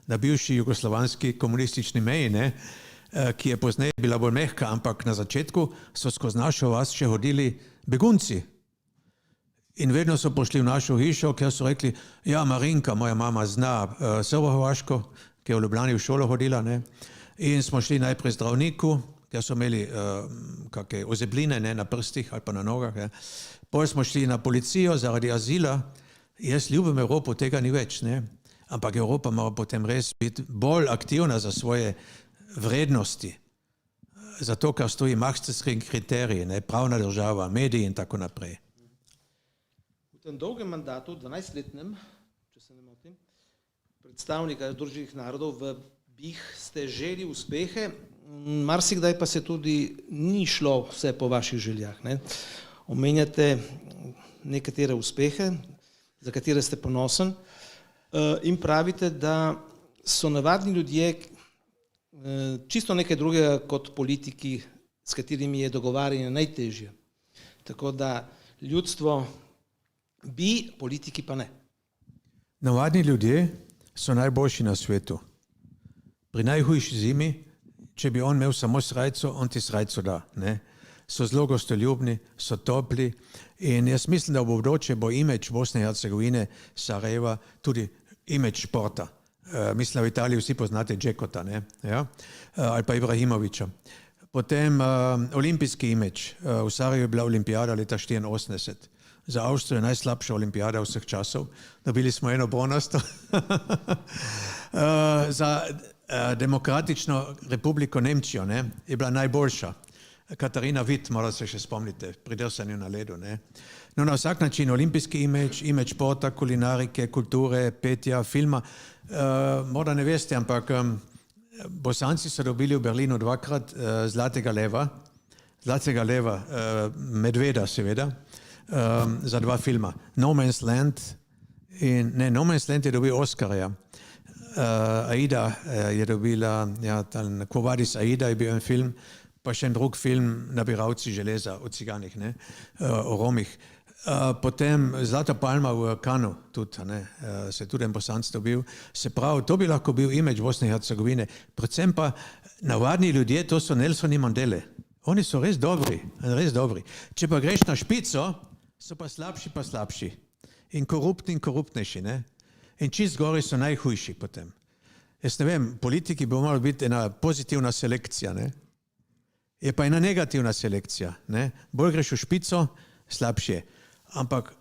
bivši jugoslovanski komunistični meji, ne, ki je pozneje bila bolj mehka, ampak na začetku so skozi našo vas še hodili begunci. In vedno so prišli v našo hišo, ker so rekli, ja, Marinka, moja mama zna srbohrvaško, ki je v Ljubljani v šolo hodila, ne. In smo šli najprej zdravniku, ker so imeli kakšne ozebline, ne, na prstih ali pa na nogah. Ne. Potem smo šli na policijo zaradi azila. Jaz ljubim Evropo, tega ni več, ne. Ampak Evropa mora potem res biti bolj aktivna za svoje vrednosti. Zato, ker stoji maastrichtski kriteriji, ne, pravna država, mediji in tako naprej. V tem dolgem mandatu, 12-letnem, če se ne motim, predstavnika Združenih narodov v BiH ste želi uspehe, marsikdaj pa se tudi ni šlo vse po vaših željah. Ne? Omenjate nekatere uspehe, za katere ste ponosen, in pravite, da so navadni ljudje čisto nekaj drugega kot politiki, s katerimi je dogovarjanje najtežje. Tako da ljudstvo bi, politiki pa ne. Navadni ljudje so najboljši na svetu. Pri najhujši zimi, če bi on imel samo srajco, on ti srajco da. Ne? So zelo gostoljubni, so topli in jaz mislim, da v bodoče bo imidž Bosne in Hercegovine, Sarajeva, tudi imidž športa. Mislim, v Italiji vsi poznate Džekota, ne? Ja? Ali pa Ibrahimovića. Potem olimpijski imidž. V Sarajevu je bila olimpijada leta 1984. Za Avstrijo je najslabša olimpijada vseh časov. Dobili smo eno bronasto. Za demokratično republiko Nemčijo, ne, je bila najboljša. Katarina Witt, mora se še spomnite, pri drsanju na ledu. Ne. No, na vsak način olimpijski imidž, imidž športa, kulinarike, kulture, petja, filma. Morda ne veste, ampak Bosanci so dobili v Berlinu 2-krat Zlatega leva, medveda seveda, za 2 filma. No Man's Land je dobil Oscarja. Aida je dobila, ja, Quo Vadis Aida je bil en film, pa še en drug film, Nabiralci železa o ciganih, ne, o Romih. Potem Zlata palma v Cannesu, tudi, ne, se tudi en Bosanc dobil. Se pravi, to bi lahko bil imidž Bosne in Hercegovine. Predvsem pa navadni ljudje, to so Nelsoni Mandele. Oni so res dobri, res dobri. Če pa greš na špico, so pa slabši. In koruptnejši, ne. In čist zgori so najhujši potem. Jaz ne vem, politiki bi morali biti ena pozitivna selekcija, ne. Je pa ena negativna selekcija, ne. Bolj greš v špico, slabše. Ampak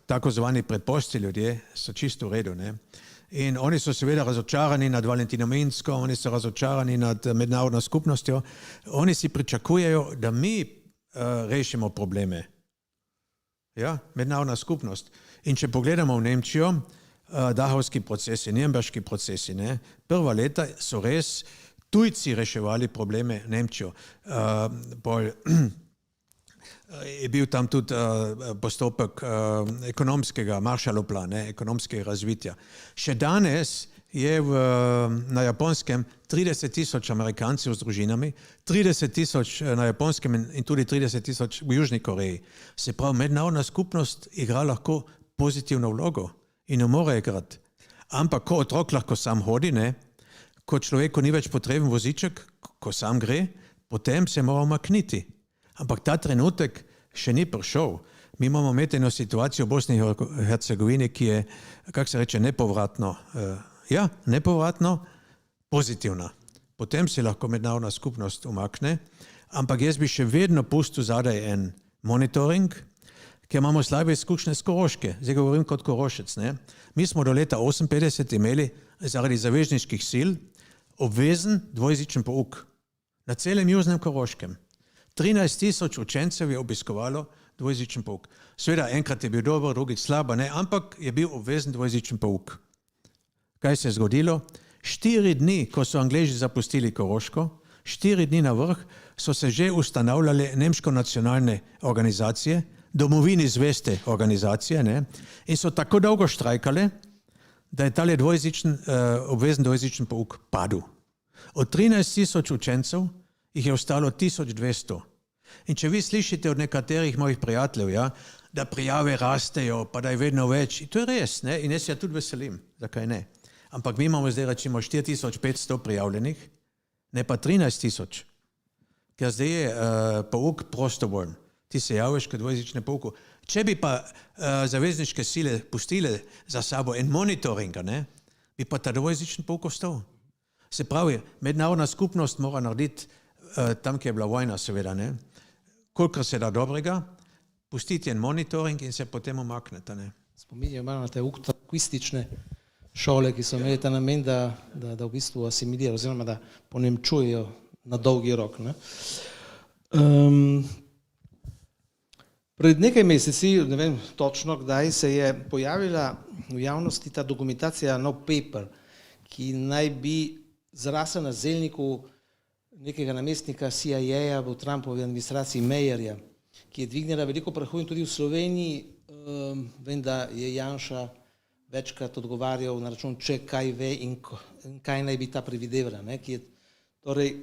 tako zvani predpošti ljudje so čisto v redu, ne. In oni so seveda razočarani nad Valentino Minsko, oni so razočarani nad mednarodno skupnostjo. Oni si pričakujejo, da mi rešimo probleme. Ja, mednarodna skupnost. In če pogledamo v Nemčijo, Dahovski procesi, Nürnberški procesi, ne. Prva leta so res tujci reševali probleme Nemčijo. Je bil tam tudi postopek ekonomskega Marshallov plana, ekonomskega razvitja. Še danes je na Japonskem 30,000 Amerikancev z družinami, 30,000 na Japonskem in tudi 30,000 v Južni Koreji. Se pravi, mednarodna skupnost igra lahko pozitivno vlogo in ne more igrati. Ampak ko otrok lahko sam hodi, ne, ko človeku ni več potreben voziček, ko sam gre, potem se mora umakniti. Ampak ta trenutek še ni prišel. Mi imamo imeti eno situacijo v Bosni in Hercegovini, ki je, kako se reče, nepovratno, nepovratno pozitivna. Potem se lahko mednarodna skupnost umakne, ampak jaz bi še vedno pustil zadaj en monitoring, ker imamo slabe izkušnje s Koroške. Zdaj govorim kot Korošec. Ne? Mi smo do leta 1958 imeli zaradi zavezniških sil obvezen dvojezičen pouk na celem južnem Koroškem. 13,000 učencev je obiskovalo dvojezičen pouk. Seveda, enkrat je bil dober, drugič slab, ne, ampak je bil obvezen dvojezičen pouk. Kaj se je zgodilo? 4 dni, ko so Angleži zapustili Koroško, 4 dni na vrh, so se že ustanavljale nemško-nacionalne organizacije, domovini zveste organizacije, ne, in so tako dolgo štrajkale, da je tale obvezen dvojezičen pouk padel. Od 13,000 učencev jih je ostalo 1200. In če vi slišite od nekaterih mojih prijateljev, ja, da prijave rastejo, pa da je vedno več, in to je res, ne, in jaz se tudi veselim, zakaj ne. Ampak mi imamo zdaj recimo 4500 prijavljenih, ne pa 13,000. Ker zdaj je pouk prostovoljen. Ti se javiš k dvojezičnemu pouku. Če bi pa zavezniške sile pustile za sabo en monitoring, ne, bi pa ta dvojezični pouk ostal. Se pravi, mednarodna skupnost mora narediti tam, kjer je bila vojna, seveda, ne, kolikor se da dobrega, pustiti en monitoring in se potem umaknete. Spominjajo malo na te uktakistične šole, ki so imeli ta namen, da v bistvu asimilirajo oziroma da ponemčujejo na dolgi rok. Ne. Pred nekaj meseci, ne vem točno kdaj, se je pojavila v javnosti ta dokumentacija No Paper, ki naj bi zrasla na zelniku nekega namestnika CIA-ja v Trumpovi administraciji Mayerja, ki je dvignila veliko prahu in tudi v Sloveniji, vem, da je Janša večkrat odgovarjal na račun, če kaj ve in kaj naj bi ta predvidevala. Torej,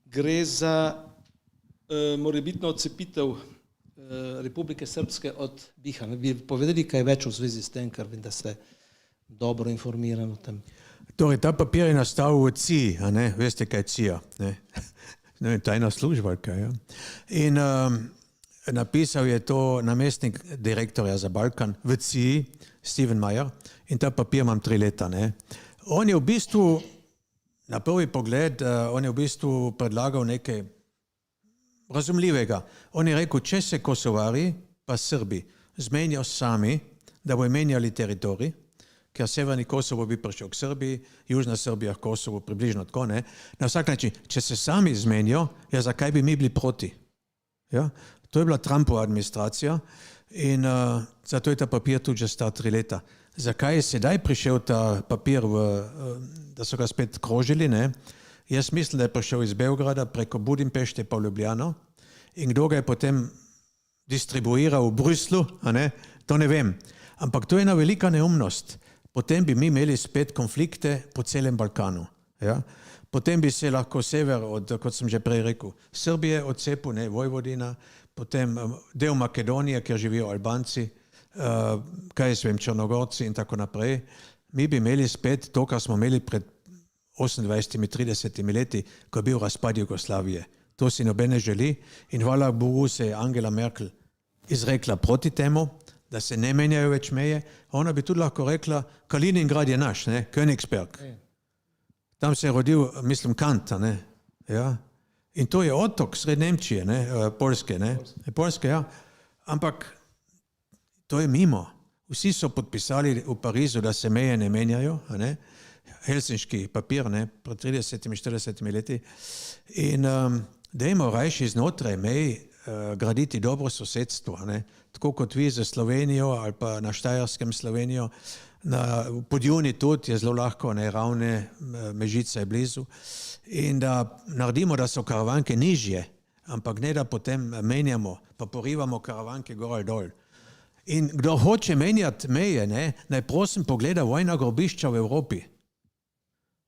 gre za morebitno odcepitev Republike Srpske od BiH. Bi povedali kaj več v zvezi s tem, ker vem, da ste dobro informirani o tem. Torej, ta papir je nastal v CIA, a ne? Veste, kaj je CIA, ne? Ne, tajna služba, kaj, ja. In napisal je to namestnik direktorja za Balkan v CIA, Steven Meyer, in ta papir imam 3 leta, ne. On je v bistvu, na prvi pogled, on je v bistvu predlagal nekaj razumljivega. On je rekel, če se Kosovari pa Srbi zmenijo sami, da bojo menjali teritorij, ker severni Kosovo bi prišel k Srbiji, južna Srbija k Kosovo, približno tako, ne. Na vsak način, če se sami zmenijo, ja, zakaj bi mi bili proti? Ja? To je bila Trumpova administracija in zato je ta papir tudi že star 3 leta. Zakaj je sedaj prišel ta papir, da so ga spet krožili, ne? Jaz mislim, da je prišel iz Beograda preko Budimpešte pa v Ljubljano in kdo ga je potem distribuiral v Bruslu, a ne? To ne vem. Ampak to je ena velika neumnost. Potem bi mi imeli spet konflikte po celem Balkanu. Ja? Potem bi se lahko sever, kot sem že prej rekel, Srbije odcepil, ne, Vojvodina, potem del Makedonije, kjer živijo Albanci, kaj jaz vem, Črnogorci in tako naprej. Mi bi imeli spet to, kar smo imeli pred 28-30 leti, ko je bil razpad Jugoslavije. To si noben ne želi in hvala Bogu se je Angela Merkel izrekla proti temu, da se ne menjajo več meje. Ona bi tudi lahko rekla, Kaliningrad je naš, ne? Königsberg. Tam se je rodil, mislim, Kant, ne? Ja? In to je otok sred Nemčije, ne? Poljske, ne? Poljske, ja. Ampak to je mimo. Vsi so podpisali v Parizu, da se meje ne menjajo, ne? Helsinški papir, ne? Pred 30-40 leti. In dajmo rajši znotraj mej graditi dobro sosedstvo, ne? Tako kot vi za Slovenijo ali pa na Štajerskem Slovenijo, na Podjuni tudi je zelo lahko, ne, Ravne, Mežica je blizu, in da naredimo, da so karavanke nižje, ampak ne da potem menjamo, pa porivamo karavanke gor ali dol. In kdo hoče menjati meje, ne, naj prosim pogleda vojna grobišča v Evropi.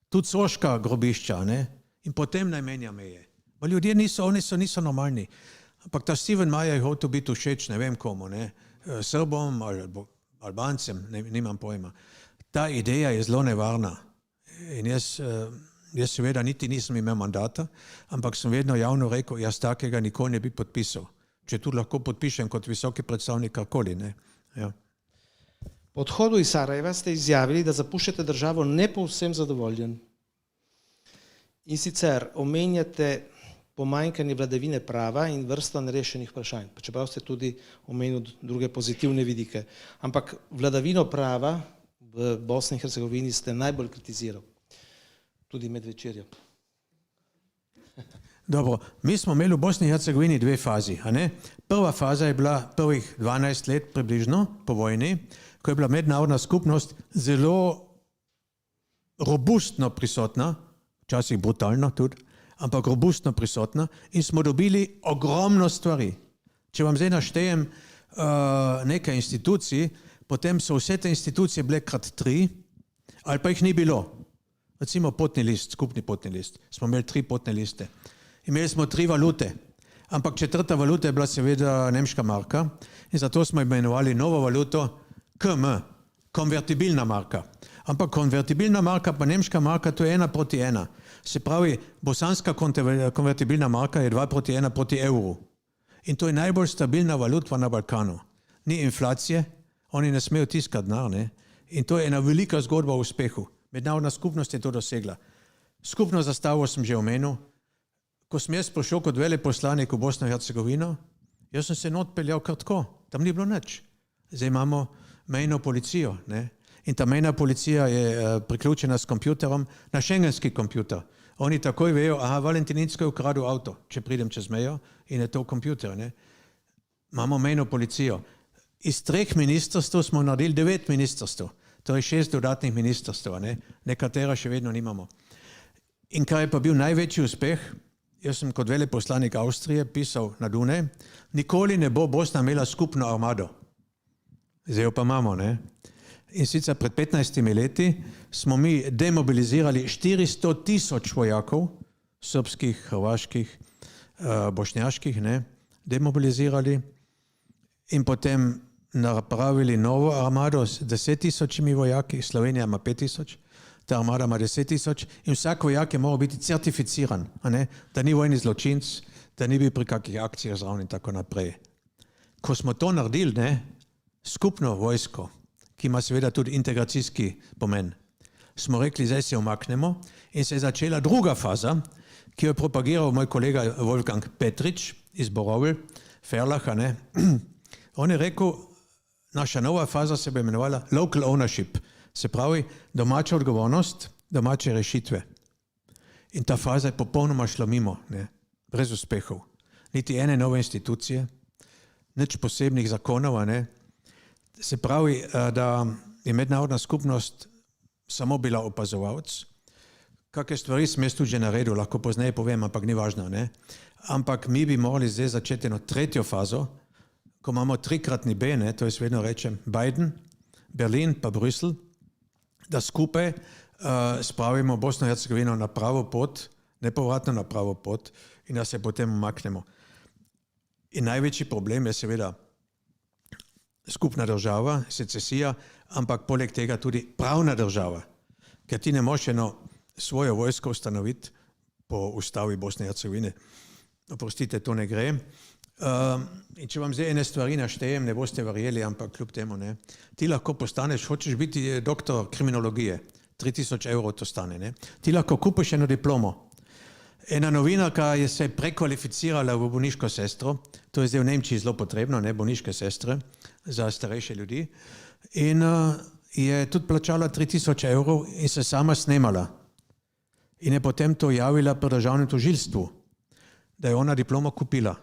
Tudi soška grobišča, ne, in potem naj menja meje. Pa ljudje niso normalni. Ampak ta Steven Meyer je hotel biti všeč, ne vem komu, ne, Srbom ali Albancem, nimam pojma. Ta ideja je zelo nevarna. In jaz seveda niti nisem imel mandata, ampak sem vedno javno rekel, jaz takega nikoli ne bi podpisal. Če tudi lahko podpišem kot visoki predstavnik karkoli, ne. Ja. Po odhodu iz Sarajeva ste izjavili, da zapuščate državo ne povsem zadovoljen. In sicer omenjate pomanjkanje vladavine prava in vrsto nerešenih vprašanj, pa čeprav ste tudi omenili druge pozitivne vidike. Ampak vladavino prava v Bosni in Hercegovini ste najbolj kritizirali, tudi med večerjo. Dobro, mi smo imeli v Bosni in Hercegovini dve fazi, a ne? Prva faza je bila prvih 12 let približno po vojni, ko je bila mednarodna skupnost zelo robustno prisotna, včasih brutalno tudi, ampak robustno prisotna in smo dobili ogromno stvari. Če vam zdaj naštejem nekaj institucij, potem so vse te institucije bile krat 3, ali pa jih ni bilo. Recimo potni list, skupni potni list. Smo imeli 3 potne liste. Imeli smo 3 valute, ampak 4. valuta je bila seveda nemška marka in zato smo imenovali novo valuto KM, konvertibilna marka. Ampak konvertibilna marka pa nemška marka, to je 1:1. Se pravi, bosanska konvertibilna marka je 2:1 evru. In to je najbolj stabilna valuta na Balkanu. Ni inflacije, oni ne smejo tiskati denar, ne? In to je ena velika zgodba o uspehu. Mednarodna skupnost je to dosegla. Skupno zastavo sem že omenil. Ko sem jaz prišel kot veleposlanik v Bosno in Hercegovino, jaz sem se not peljal kar tako, tam ni bilo nič. Zdaj imamo mejno policijo, ne? In ta mejna policija je priključena s kompjuterom na šengenski kompjuter. Oni takoj vejo, aha, Valentinitsko je ukradel avto, če pridem čez mejo in je to kompjuter, ne? Imamo mejno policijo. Iz 3 ministrstv smo naredili 9 ministrstv, torej 6 dodatnih ministrstv, ne? Nekatera še vedno nimamo. In kaj je pa bil največji uspeh? Jaz sem kot veleposlanik Avstrije pisal na Dunaj, nikoli ne bo Bosna imela skupno armado. Zdaj jo pa imamo, ne? In sicer pred 15 leti smo mi demobilizirali 400,000 vojakov, srpskih, hrvaških, bošnjaških, ne? Demobilizirali in potem napravili novo armado s 10,000 vojaki, Slovenija ima 5,000, ta armada ima 10,000 in vsak vojak je moral biti certificiran, a ne? Da ni vojni zločinc, da ni bil pri kakih akcijah zraven in tako naprej. Ko smo to naredili, ne? Skupno vojsko, ki ima seveda tudi integracijski pomen, smo rekli, zdaj se umaknemo in se je začela druga faza, ki jo je propagiral moj kolega Wolfgang Petrič iz Borovelj, Ferlaha, ne? On je rekel, naša nova faza se bo imenovala local ownership, se pravi domača odgovornost, domače rešitve. In ta faza je popolnoma šla mimo, ne? Brez uspehov. Niti ene nove institucije, nič posebnih zakonov, ne? Se pravi, da je mednarodna skupnost samo bila opazovalec. Kakšne stvari sem jaz tudi že naredil, lahko pozneje povem, ampak ni važno, ne? Ampak mi bi morali zdaj začeti eno tretjo fazo, ko imamo 3x B, ne? To jaz vedno rečem, Biden, Berlin pa Bruselj, da skupaj spravimo Bosno in Hercegovino na pravo pot, nepovratno na pravo pot in da se potem umaknemo. In največji problem je seveda skupna država, secesija, ampak poleg tega tudi pravna država, ker ti ne moš eno svojo vojsko ustanoviti po ustavi Bosne in Hercegovine. Oprostite, to ne gre. In če vam zdaj ene stvari naštejem, ne boste verjeli, ampak kljub temu, ne. Ti lahko postaneš, hočeš biti doktor kriminologije, 3,000 evrov to stane, ne. Ti lahko kupiš eno diplomo. Ena novinarka je se prekvalificirala v bolniško sestro, to je zdaj v Nemčiji zelo potrebno, ne, bolniške sestre za starejše ljudi. In je tudi plačala 3,000 evrov in se sama snemala. In je potem to javila pri državnem tožilstvu, da je ona diplomo kupila.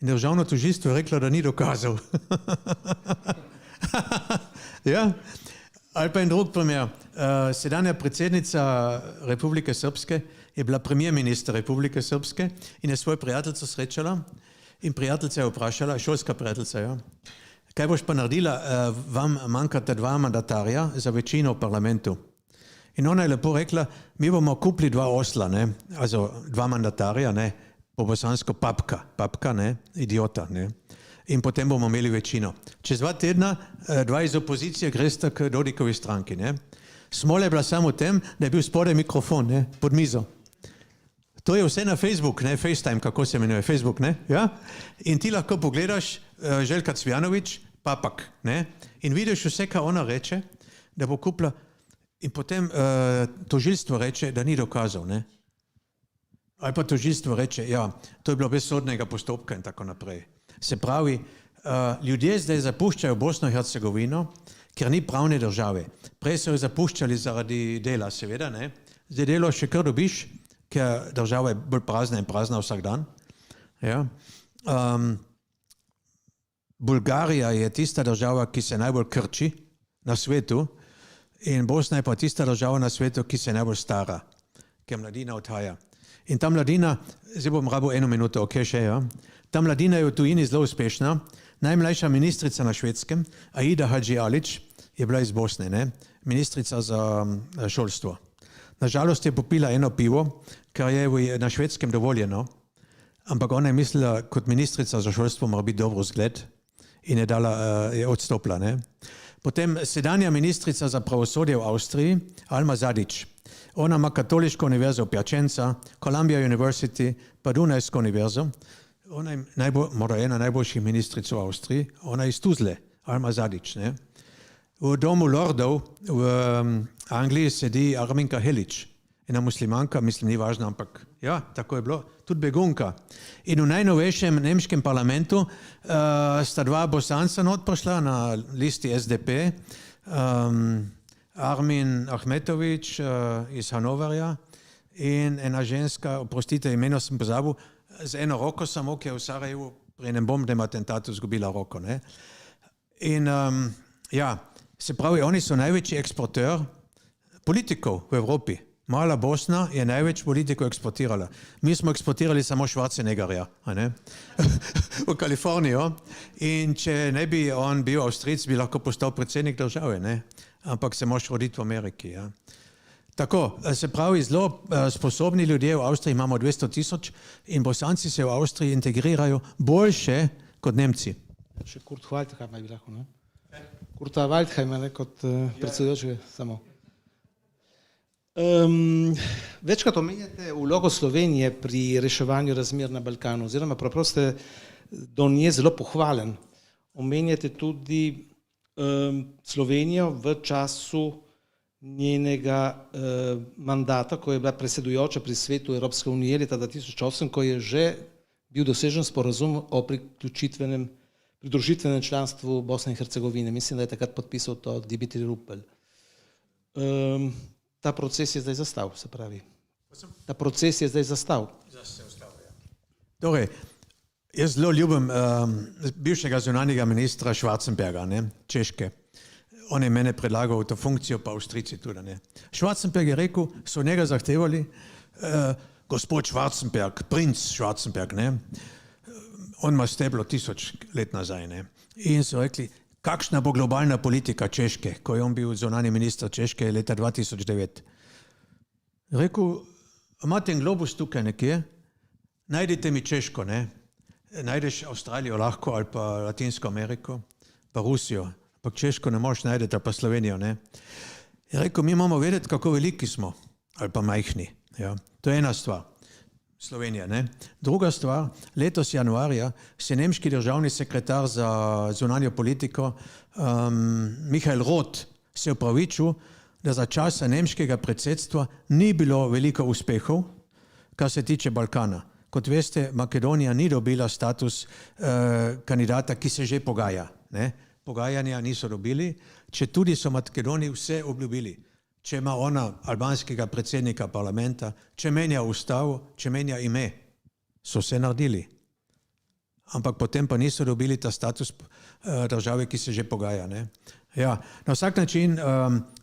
In državno tožilstvo je reklo, da ni dokazal. Ja? Ali pa en drug primer. Sedanja predsednica Republike Srpske je bila premijer minister Republike Srpske in je svojo prijateljico srečala in prijateljica je vprašala, šolska prijateljica, ja, kaj boš pa naredila, vam manjkata 2 mandatarja za večino v parlamentu. In ona je lepo rekla, mi bomo kupili 2 osla, ne, also 2 mandatarja, ne, po bosansko papka, ne, idiota, ne. In potem bomo imeli večino. Čez 2 tedna 2 iz opozicije gresta k Dodikovi stranki. Ne. Smola je bila samo v tem, da je bil spodaj mikrofon, ne, pod mizo. To je vse na Facebook, ne, FaceTime, kako se imenuje, Facebook, ne, ja. In ti lahko pogledaš Željka Cvjanović, papak, ne, in vidiš vse, kaj ona reče, da bo kupila, in potem tožilstvo reče, da ni dokazal, ne. Ali pa tožilstvo reče, ja, to je bilo brez sodnega postopka in tako naprej. Se pravi, ljudje zdaj zapuščajo Bosno in Hercegovino, ker ni pravne države. Prej so jo zapuščali zaradi dela, seveda, ne. Zdaj delo še kar dobiš, ker država je bolj prazna in prazna vsak dan. Ja. Bulgarija je tista država, ki se najbolj krči na svetu, in Bosna je pa tista država na svetu, ki se najbolj stara, ker mladina odhaja. In ta mladina, zdaj bom rabil 1 minuto, ok, še, ja. Ta mladina je v tujini zelo uspešna. Najmlajša ministrica na Švedskem, Aida Hadžialić, je bila iz Bosne, ne? Ministrica za šolstvo. Nažalost je popila 1 pivo, kar je na Švedskem dovoljeno, ampak ona je mislila, kot ministrica za šolstvo mora biti dobro zgled in je odstopila. Ne? Potem sedanja ministrica za pravosodje v Avstriji, Alma Zadić. Ona ima Katoliško univerzo Piacenza, Columbia University, pa Dunajsko univerzo. Ona je mora ena najboljših ministric v Avstriji, ona je iz Tuzle, Alma Zadić. Ne? V domu lordov v Angliji sedi Arminka Helić, ena muslimanka, mislim, ni važno, ampak ja, tako je bilo, tudi begunka. In v najnovejšem nemškem parlamentu sta 2 Bosanca not prišla na listi SDP, Armin Ahmetović iz Hanoverja in ena ženska, oprostite, imeno sem pozabil, z 1 roko samo, ki je v Sarajevu pri enem bombnem atentatu izgubila roko. Ne? In ja, se pravi, oni so največji eksporter politikov v Evropi. Mala Bosna je največ politikov eksportirala. Mi smo eksportirali samo Schwarzeneggerja, a ne? V Kalifornijo. In če ne bi on bil Avstrijec, bi lahko postal predsednik države, ne? Ampak se moraš roditi v Ameriki. Ja? Tako, se pravi, zelo sposobni ljudje v Avstriji, imamo 200 000 in Bosanci se v Avstriji integrirajo boljše kot Nemci. Še Kurt Waldheim bi lahko, ne? Kurta Waldheima, ne, kot predsedujočega samo. Večkrat omenjate vlogo Slovenije pri reševanju razmer na Balkanu, oziroma prav ste do nje zelo pohvalen. Omenjate tudi Slovenijo v času njenega mandata, ko je bila predsedujoča pri Svetu Evropske unije leta 2008, ko je že bil dosežen sporazum o pridružitvenem članstvu Bosne in Hercegovine. Mislim, da je takrat podpisal to Dimitrij Rupel. Ta proces je zdaj zastal, se pravi. Ta proces je zdaj zastal. Torej, jaz zelo ljubim bivšega zunanjega ministra Schwarzenberga, ne, Češke. On je mene predlagal v to funkcijo, pa Avstrijci tudi. Ne. Schwarzenberg je rekel, so njega zahtevali, gospod Schwarzenberg, princ Schwarzenberg, ne, on ima steblo 1000 let nazaj. Ne. In so rekli, kakšna bo globalna politika Češke, ko je on bil zunanji minister Češke leta 2009. Rekel, imate en globus tukaj nekje, najdite mi Češko, ne? Najdeš Avstralijo lahko ali pa Latinsko Ameriko, pa Rusijo, pa Češko ne moš najdeti, ali pa Slovenijo. Ne? Je rekel, mi imamo vedeti, kako veliki smo, ali pa majhni. Ja? To je ena stvar. Slovenija. Ne? Druga stvar, letos januarja se nemški državni sekretar za zunanjo politiko Michael Roth se opravičil, da za časa nemškega predsedstva ni bilo veliko uspehov, kar se tiče Balkana. Kot veste, Makedonija ni dobila status kandidata, ki se že pogaja. Ne? Pogajanja niso dobili, če tudi so Makedoniji vse obljubili. Če ima ona albanskega predsednika parlamenta, če menja ustavo, če menja ime, so vse naredili. ampak potem pa niso dobili ta status države, ki se že pogaja. Ne? Ja, na vsak način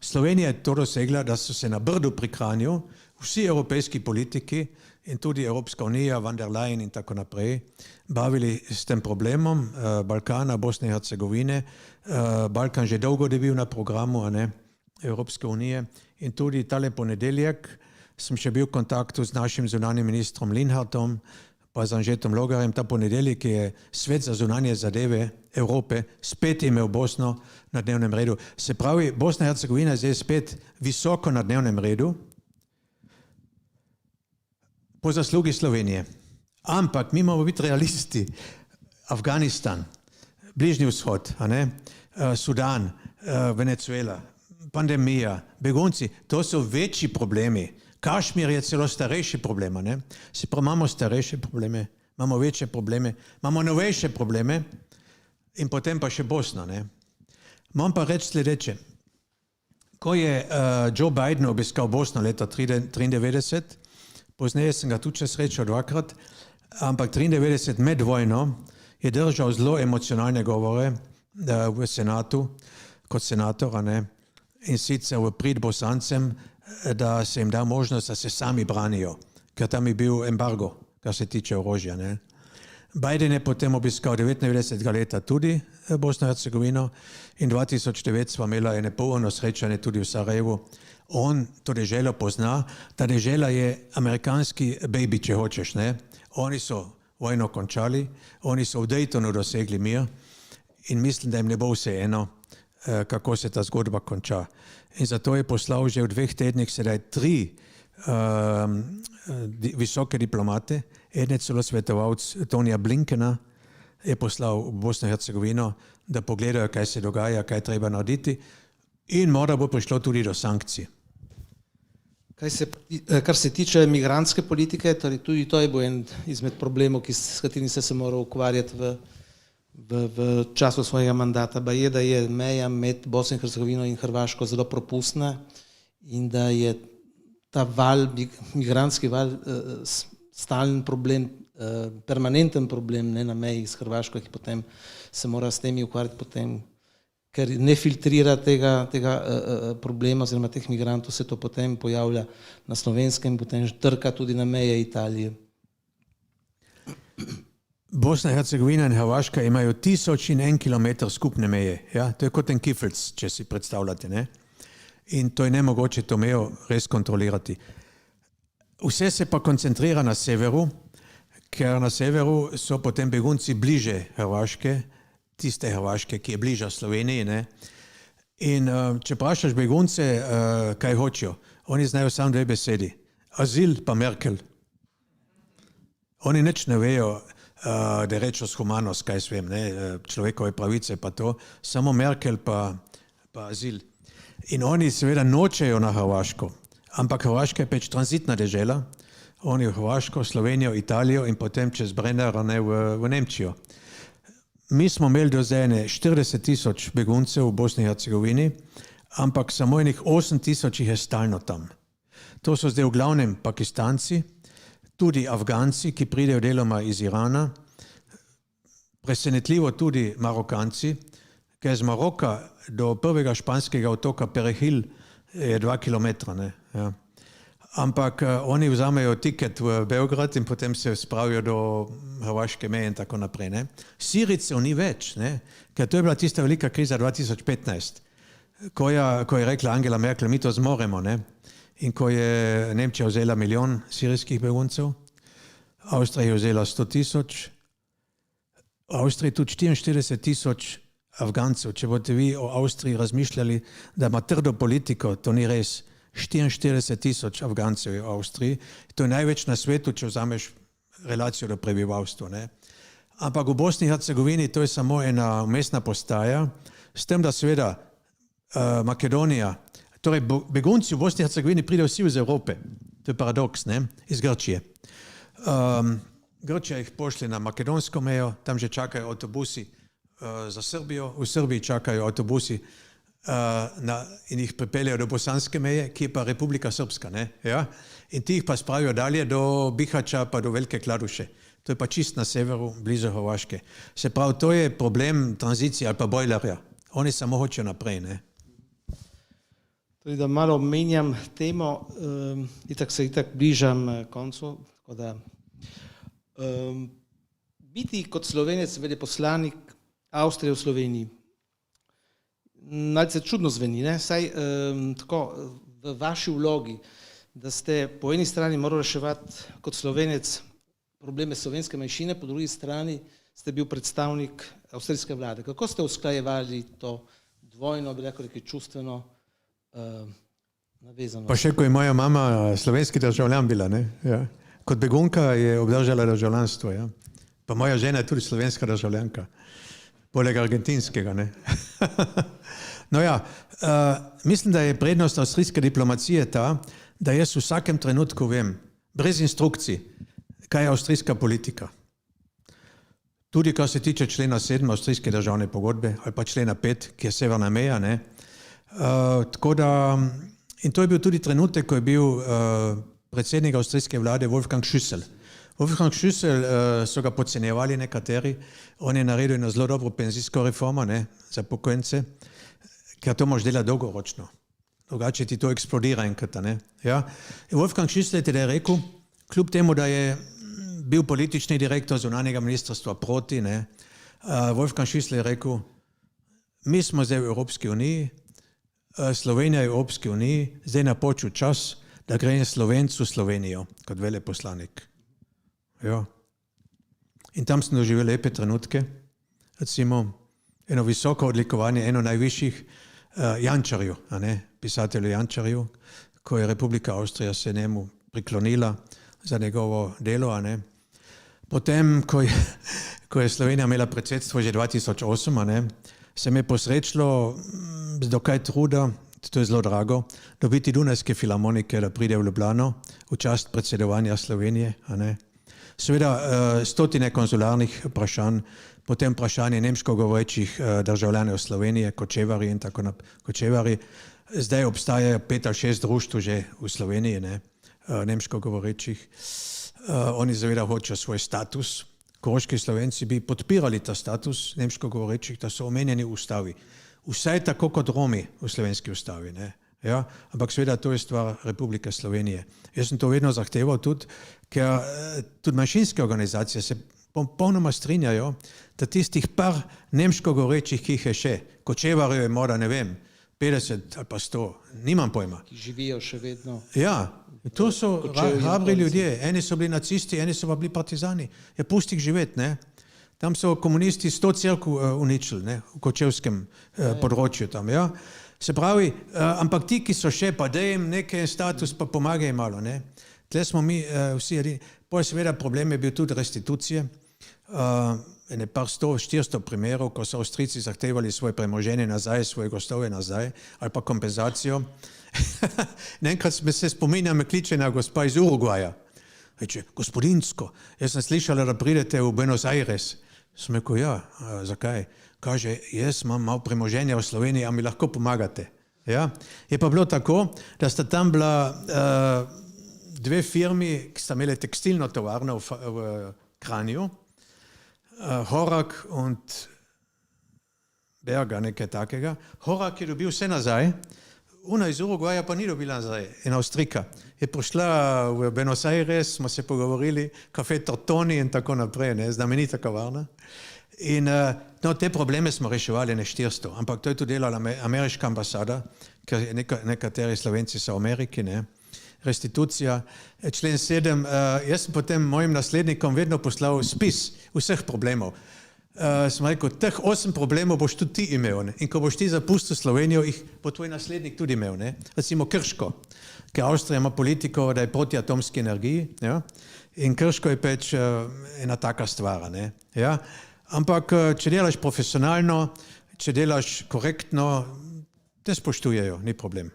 Slovenija je to dosegla, da so se na Brdu pri Kranju vsi evropejski politiki in tudi Evropska unija, von der Leyen in tako naprej, bavili s tem problemom Balkana, Bosne in Hercegovine. Balkan že dolgo je bil na programu, a ne, Evropske unije. In tudi tale ponedeljek sem še bil v kontaktu z našim zunanjim ministrom Linhartom, pa z Anžetom Logarjem. Ta ponedeljek je Svet za zunanje zadeve Evrope spet imel Bosno na dnevnem redu. Se pravi, Bosna in Hercegovina je zdaj spet visoko na dnevnem redu, po zaslugi Slovenije. Ampak mi moramo biti realisti. Afganistan, Bližnji vzhod, a ne? Sudan, Venezuela, pandemija, begunci, to so večji problemi. Kašmir je celo starejši problem, a ne? Se pravi, imamo starejše probleme, imamo večje probleme, imamo novejše probleme in potem pa še Bosna, ne? Moram pa reči sledeče. Ko je Joe Biden obiskal Bosno leta 1993, pozneje sem ga tudi srečal dvakrat, ampak 1993 med vojno je držal zelo emocionalne govore v senatu, kot senator, a ne, in sicer v prid Bosancem, da se jim da možnost, da se sami branijo, ker tam je bil embargo, kar se tiče orožja, ne. Biden je potem obiskal 99. leta tudi Bosno in Hercegovino in 2009 sva imela ene polno srečanje tudi v Sarajevu. On to deželo pozna, ta dežela je amerikanski baby, če hočeš, ne. Oni so vojno končali, oni so v Daytonu dosegli mir in mislim, da jim ne bo vseeno, kako se ta zgodba konča. In zato je poslal že v 2 tednih sedaj 3 visoke diplomate, eden je celo svetovalec Tonija Blinkena, je poslal v Bosno in Hercegovino, da pogledajo, kaj se dogaja, kaj treba narediti in morda bo prišlo tudi do sankcij. Kar se tiče migrantske politike, torej tudi to je bil en izmed problemov, s katerim se moral ukvarjati v času svojega mandata. Pa je, da je meja med Bosno in Hercegovino in Hrvaško zelo propustna in da je ta val, migrantski val, stalen problem, permanenten problem, ne, na meji s Hrvaško, ki potem se mora s temi ukvarjati potem, ker ne filtrira tega problema oziroma teh migrantov, se to potem pojavlja na Slovenskem, potem trka tudi na meje Italije. Bosna in Hercegovina in Hrvaška imajo 1001 kilometer skupne meje. Ja? To je kot en kifelc, če si predstavljate, ne? In to je nemogoče to mejo res kontrolirati. Vse se pa koncentrira na severu, ker na severu so potem begunci bliže Hrvaške, tiste Hrvaške, ki je bliža Sloveniji, ne? In če vprašaš begunce, kaj hočejo, oni znajo samo 2 besedi. Azil pa Merkel. Oni nič ne vejo, da rečo s humanost, kaj svem, ne? Človekove pravice pa to, samo Merkel pa azil. In oni seveda nočejo na Hrvaško, ampak Hrvaška je pač tranzitna dežela, oni v Hrvaško, Slovenijo, Italijo in potem čez Brenner v Nemčijo. Mi smo imeli do zdaj 40,000 beguncev v Bosni in Hercegovini, ampak samo 8,000 jih je stalno tam. To so zdaj v glavnem Pakistanci, tudi Afganci, ki pridejo deloma iz Irana, presenetljivo tudi Marokanci, ker z Maroka do prvega španskega otoka Perejil je 2 kilometra, ne. Ja. Ampak oni vzamejo tiket v Beograd in potem se spravijo do hrvaške meje in tako naprej, ne. Sirijcev ni več, ne, ker to je bila tista velika kriza 2015, ko je rekla Angela Merkel, mi to zmoremo, ne. In ko je Nemčija vzela 1 milijon sirijskih beguncev, Avstrija je vzela 100,000, Avstrija tudi 44,000 Afgancev. Če boste vi o Avstriji razmišljali, da ima trdo politiko, to ni res. 44,000 Afgancev je v Avstriji. To je največ na svetu, če vzameš relacijo do prebivalstva, ne. Ampak v Bosni in Hercegovini to je samo ena mestna postaja, s tem, da seveda Makedonija, torej begunci v Bosni in Hercegovini pridejo vsi iz Evrope. To je paradoks, ne, iz Grčije. Grčija jih pošlje na makedonsko mejo, tam že čakajo avtobusi za Srbijo, v Srbiji čakajo avtobusi in jih pripeljajo do bosanske meje, ki je pa Republika Srpska, ne, ja. In ti jih pa spravijo dalje do Bihaća pa do Velike Kladuše. To je pa čist na severu, blizu Hrvaške. Se pravi, to je problem tranzicije ali pa bojlerja. Oni samo hočejo naprej, ne? Tudi da malo menjam temo, itak se bližam koncu, tako da biti kot Slovenec veleposlanik Avstrije v Sloveniji, malce čudno zveni, ne? Saj tako v vaši vlogi, da ste po eni strani morali reševati kot Slovenec probleme slovenske manjšine, po drugi strani ste bil predstavnik avstrijske vlade. Kako ste usklajevali to dvojno, bi rekel, čustveno navezano? Pa še, ko je moja mama slovenski državljan bila, ne? Ja. Kot begunka je obdržala državljanstvo, ja. Pa moja žena je tudi slovenska državljanka, poleg argentinskega, ne. No ja, mislim, da je prednost avstrijske diplomacije ta, da jaz v vsakem trenutku vem, brez instrukcij, kaj je avstrijska politika. Tudi kar se tiče člena 7 avstrijske državne pogodbe ali pa člena 5, ki je severna meja, ne. Tako da, in to je bil tudi trenutek, ko je bil predsednik avstrijske vlade Wolfgang Schüssel. Wolfgang Schüssel so ga podcenjevali nekateri, on je naredil eno zelo dobro penzijsko reformo, ne, za pokojnice, ker to moraš delati dolgoročno. Drugače ti to eksplodira enkrat, ne. Ja. In Wolfgang Schüssel je teda rekel, kljub temu, da je bil politični direktor zunanjega ministrstva proti, ne, Wolfgang Schüssel je rekel, mi smo zdaj v Evropski uniji, Slovenija je v Evropski uniji, zdaj napočil čas, da gre Slovenc v Slovenijo kot veleposlanik. Ja. In tam sem doživel lepe trenutke, recimo eno visoko odlikovanje, eno najvišjih Jančarju, a ne, pisatelju Jančarju, ko je Republika Avstrija se njemu priklonila za njegovo delo, a ne. Potem, ko je Slovenija imela predsedstvo že 2008, a ne, se mi je posrečilo z dokaj truda, to je zelo drago, dobiti Dunajske filharmonike, da pride v Ljubljano v čast predsedovanja Slovenije, a ne. Seveda stotine konzularnih vprašanj, potem vprašanje nemško govorečih državljanov Slovenije, kočevari in tako naprej. Kočevari, zdaj obstajajo 5 ali 6 društv že v Sloveniji, ne, nemško govorečih. Oni seveda hočejo svoj status. Koroški Slovenci bi podpirali ta status nemško govorečih, da so omenjeni v ustavi. Vsaj tako kot Romi v slovenski ustavi, ne. Ja, ampak seveda to je stvar Republike Slovenije. Jaz sem to vedno zahteval tudi, ker tudi manjšinske organizacije se popolnoma strinjajo, da tistih par nemško govorečih, ki jih je še, kočevarjev je morda, ne vem, 50 ali pa 100, nimam pojma. Ki živijo še vedno. Ja, to so hrabri ljudje, eni so bili nacisti, eni so pa bili partizani. Je pusti jih živeti, ne. Tam so komunisti 100 cerkev uničili, ne, v kočevskem področju tam, ja. Se pravi, ampak ti, ki so še, pa da jim nekaj status, pa pomagaj malo, ne. Tle smo mi vsi edini. Potem seveda problem je bil tudi restitucije. Ene par 100-400 primerov, ko so Avstrijci zahtevali svoje premoženje nazaj, svoje gostove nazaj, ali pa kompenzacijo. Enkrat se spominjam, me kliče ena gospa iz Urugvaja. Reče, gospodinsko, jaz sem slišala, da pridete v Buenos Aires. Sem rekel, ja, zakaj? Kaže, jaz imam malo premoženja v Sloveniji, a mi lahko pomagate. Ja? Je pa bilo tako, da sta tam bila dve firmi, ki sta imeli tekstilno tovarno v Kranju, Horak und Berga, nekaj takega. Horak je dobil vse nazaj, ona iz Urugvaja pa ni dobila nazaj, ena Avstrijka. Je prišla v Buenos Aires, smo se pogovorili, kafe Tortoni in tako naprej, ne, znamenita kavarna. In no, te probleme smo reševali ne 400, ampak to je tudi delala ameriška ambasada, ker nekateri Slovenci so v Ameriki, ne. Restitucija, člen 7, jaz sem potem mojim naslednikom vedno poslal spis vseh problemov. Sem rekel, teh 8 problemov boš tudi ti imel, ne? In ko boš ti zapustil Slovenijo, jih bo tvoj naslednik tudi imel, ne? Recimo Krško, ker Avstrija ima politiko, da je proti atomski energiji, ja? In Krško je pač ena taka stvar, ne? Ja? Ampak, če delaš profesionalno, če delaš korektno, te spoštujejo, ni problem.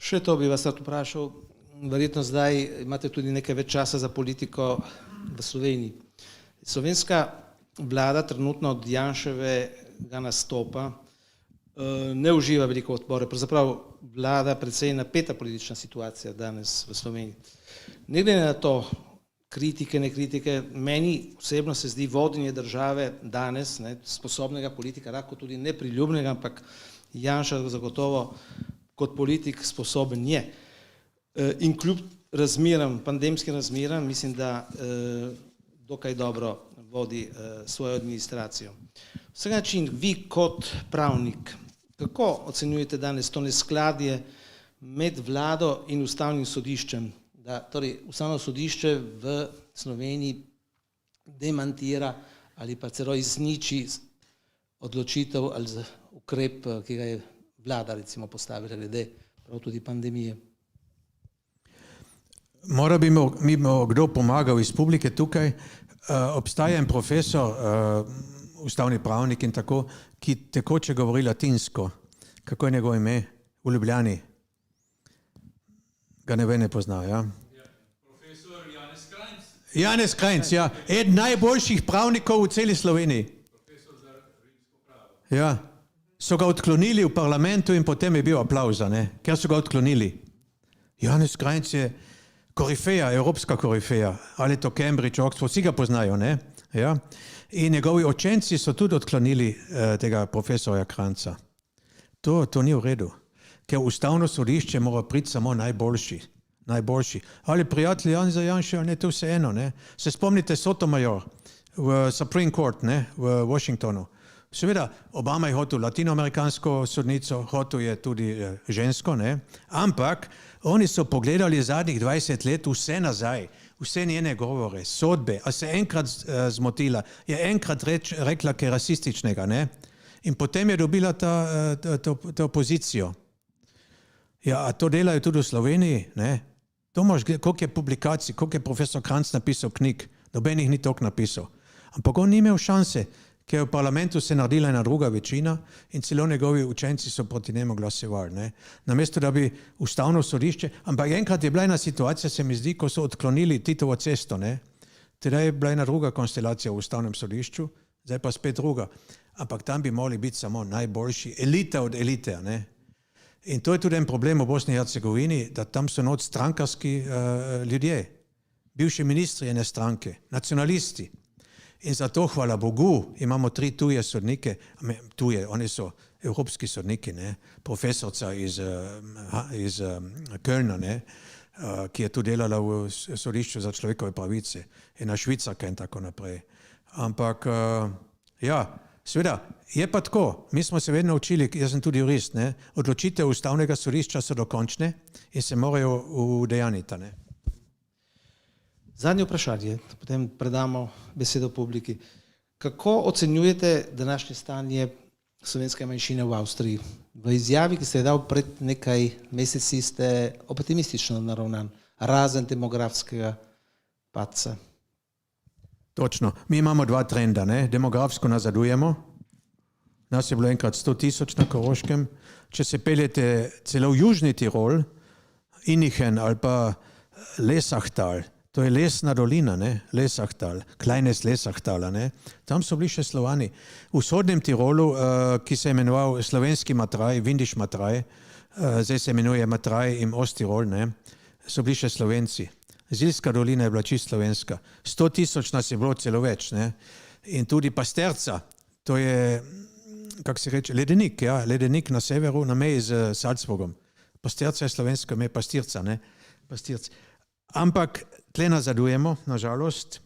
Še to bi vas rad vprašal, verjetno zdaj imate tudi nekaj več časa za politiko v Sloveniji. Slovenska vlada trenutno od Janševega nastopa ne uživa veliko odpore, pravzaprav vlada precej napeta politična situacija danes v Sloveniji. Ne glede na to, kritike, ne kritike. Meni osebno se zdi vodenje države danes, ne, sposobnega politika, lahko tudi nepriljubnega, ampak Janša zagotovo kot politik sposoben je. In kljub razmeram, pandemskim razmeram, mislim, da dokaj dobro vodi svojo administracijo. Vsak način, vi kot pravnik, kako ocenjujete danes to neskladje med vlado in ustavnim sodiščem, da torej ustavno sodišče v Sloveniji demantira ali pa celo izniči odločitev ali ukrep, ki ga je vlada recimo postavila glede prav tudi pandemije? Mora bi mi kdo pomagal iz publike tukaj. Obstaja en profesor, ustavni pravnik in tako, ki tekoče govori latinsko. Kako je njegovo ime? V Ljubljani. Ga ne pozna, ja? Profesor Janez Krajnc. Janez Krajnc, ja. Eden najboljših pravnikov v celi Sloveniji. Profesor za rimsko pravo. Ja. So ga odklonili v parlamentu in potem je bil aplavza, ne? Ker so ga odklonili. Janez Krajnc je korifeja, evropska korifeja, ali to Cambridge, Oxford, vsi ga poznajo, ne? Ja. In njegovi učenci so tudi odklonili tega profesorja Krajnca. To ni v redu, ker ustavno sodišče mora priti samo najboljši. Ali prijatelj Janeza Janše, ne, to vse eno, ne? Se spomnite Sotomayor v Supreme Court, ne, v Washingtonu. Seveda, Obama je hotel latinoamerikansko sodnico, hotel je tudi žensko, ne? Ampak oni so pogledali zadnjih 20 let vse nazaj, vse njene govore, sodbe, a se enkrat zmotila, je enkrat rekla kaj rasističnega, ne? In potem je dobila to pozicijo. Ja, a to delajo tudi v Sloveniji, ne? To moš, koliko je publikacij, koliko je profesor Krajnc napisal knjig, nobenih ni toliko napisal. Ampak on ni imel šanse, ker v parlamentu se naredila ena druga večina in celo njegovi učenci so proti njemu glasovali, ne? Namesto da bi ustavno sodišče, ampak enkrat je bila ena situacija, se mi zdi, ko so odklonili Titovo cesto, ne? Teda je bila ena druga konstelacija v ustavnem sodišču, zdaj pa spet druga. Ampak tam bi morali biti samo najboljši, elita od elite, ne? In to je tudi en problem v Bosni in Hercegovini, da tam so not strankarski ljudje, bivši ministri ene stranke, nacionalisti. In zato, hvala Bogu, imamo 3 tuje sodnike, oni so evropski sodniki, ne? Profesorca iz Kölna, ne? Ki je tu delala v sodišču za človekove pravice, ena Švicarka in tako naprej. Ampak, ja, seveda, je pa tako, mi smo se vedno učili, jaz sem tudi jurist, ne? Odločitev ustavnega sodišča so dokončne in se morajo udejaniti, ne? Zadnje vprašanje, potem predamo besedo publiki. Kako ocenjujete današnje stanje slovenske manjšine v Avstriji? V izjavi, ki ste je dal pred nekaj meseci, ste optimistično naravnan, razen demografskega padca. Točno. Mi imamo 2 trenda, ne? Demografsko nazadujemo. Nas je bilo enkrat 100 000 na Koroškem. Če se peljete celo v Južni Tirol, Inichen ali pa Lesachtal, to je lesna dolina, ne? Lesachtal, Kleines Lesachtala, ne? Tam so bili še Slovani. V vzhodnem Tirolu, ki se je imenoval slovenski Matraj, Windisch Matraj, zdaj se imenuje Matraj in Osttirol, ne? So bili še Slovenci. Zilska dolina je bila čisto slovenska. 100 000 nas je bilo celo več, ne? In tudi Pasterca, to je, kako se reče, ledenik, ja? Ledenik na severu, na meji z Salzburgom. Pasterca je slovensko ime, Pastirca, ne? Pastirc. Ampak tle nazadujemo, nažalost.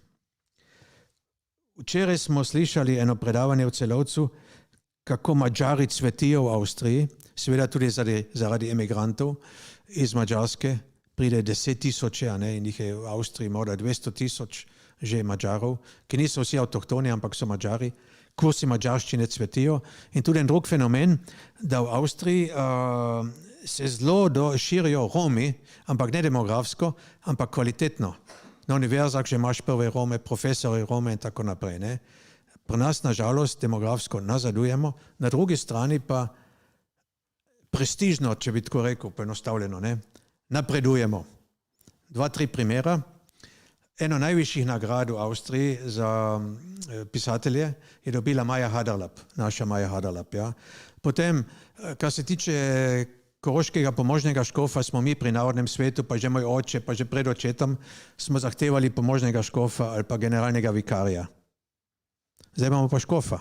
Včeraj smo slišali eno predavanje v Celovcu, kako Mađari cvetijo v Avstriji, seveda tudi zaradi emigrantov iz Mađarske, pride 10 000, ne, in jih je v Avstriji morda 200 000 že Mađarov, ki niso vsi avtohtoni, ampak so Mađari, kursi mađarščine cvetijo. In tudi en drug fenomen, da v Avstriji se zelo širijo Romi, ampak ne demografsko, ampak kvalitetno. Na univerzah že imaš prve Rome, profesori Rome in tako naprej, ne. Pri nas, nažalost, demografsko nazadujemo, na drugi strani pa prestižno, če bi tako rekel, poenostavljeno, ne, napredujemo. 2-3 primera. Eno najvišjih nagrad v Avstriji za pisatelje je dobila Maja Haderlap, naša Maja Haderlap, ja. Potem, kar se tiče koroškega pomožnega škofa smo mi pri Narodnem svetu, pa že moj oče, pa že pred očetom, smo zahtevali pomožnega škofa ali pa generalnega vikarija. Zdaj imamo pa škofa.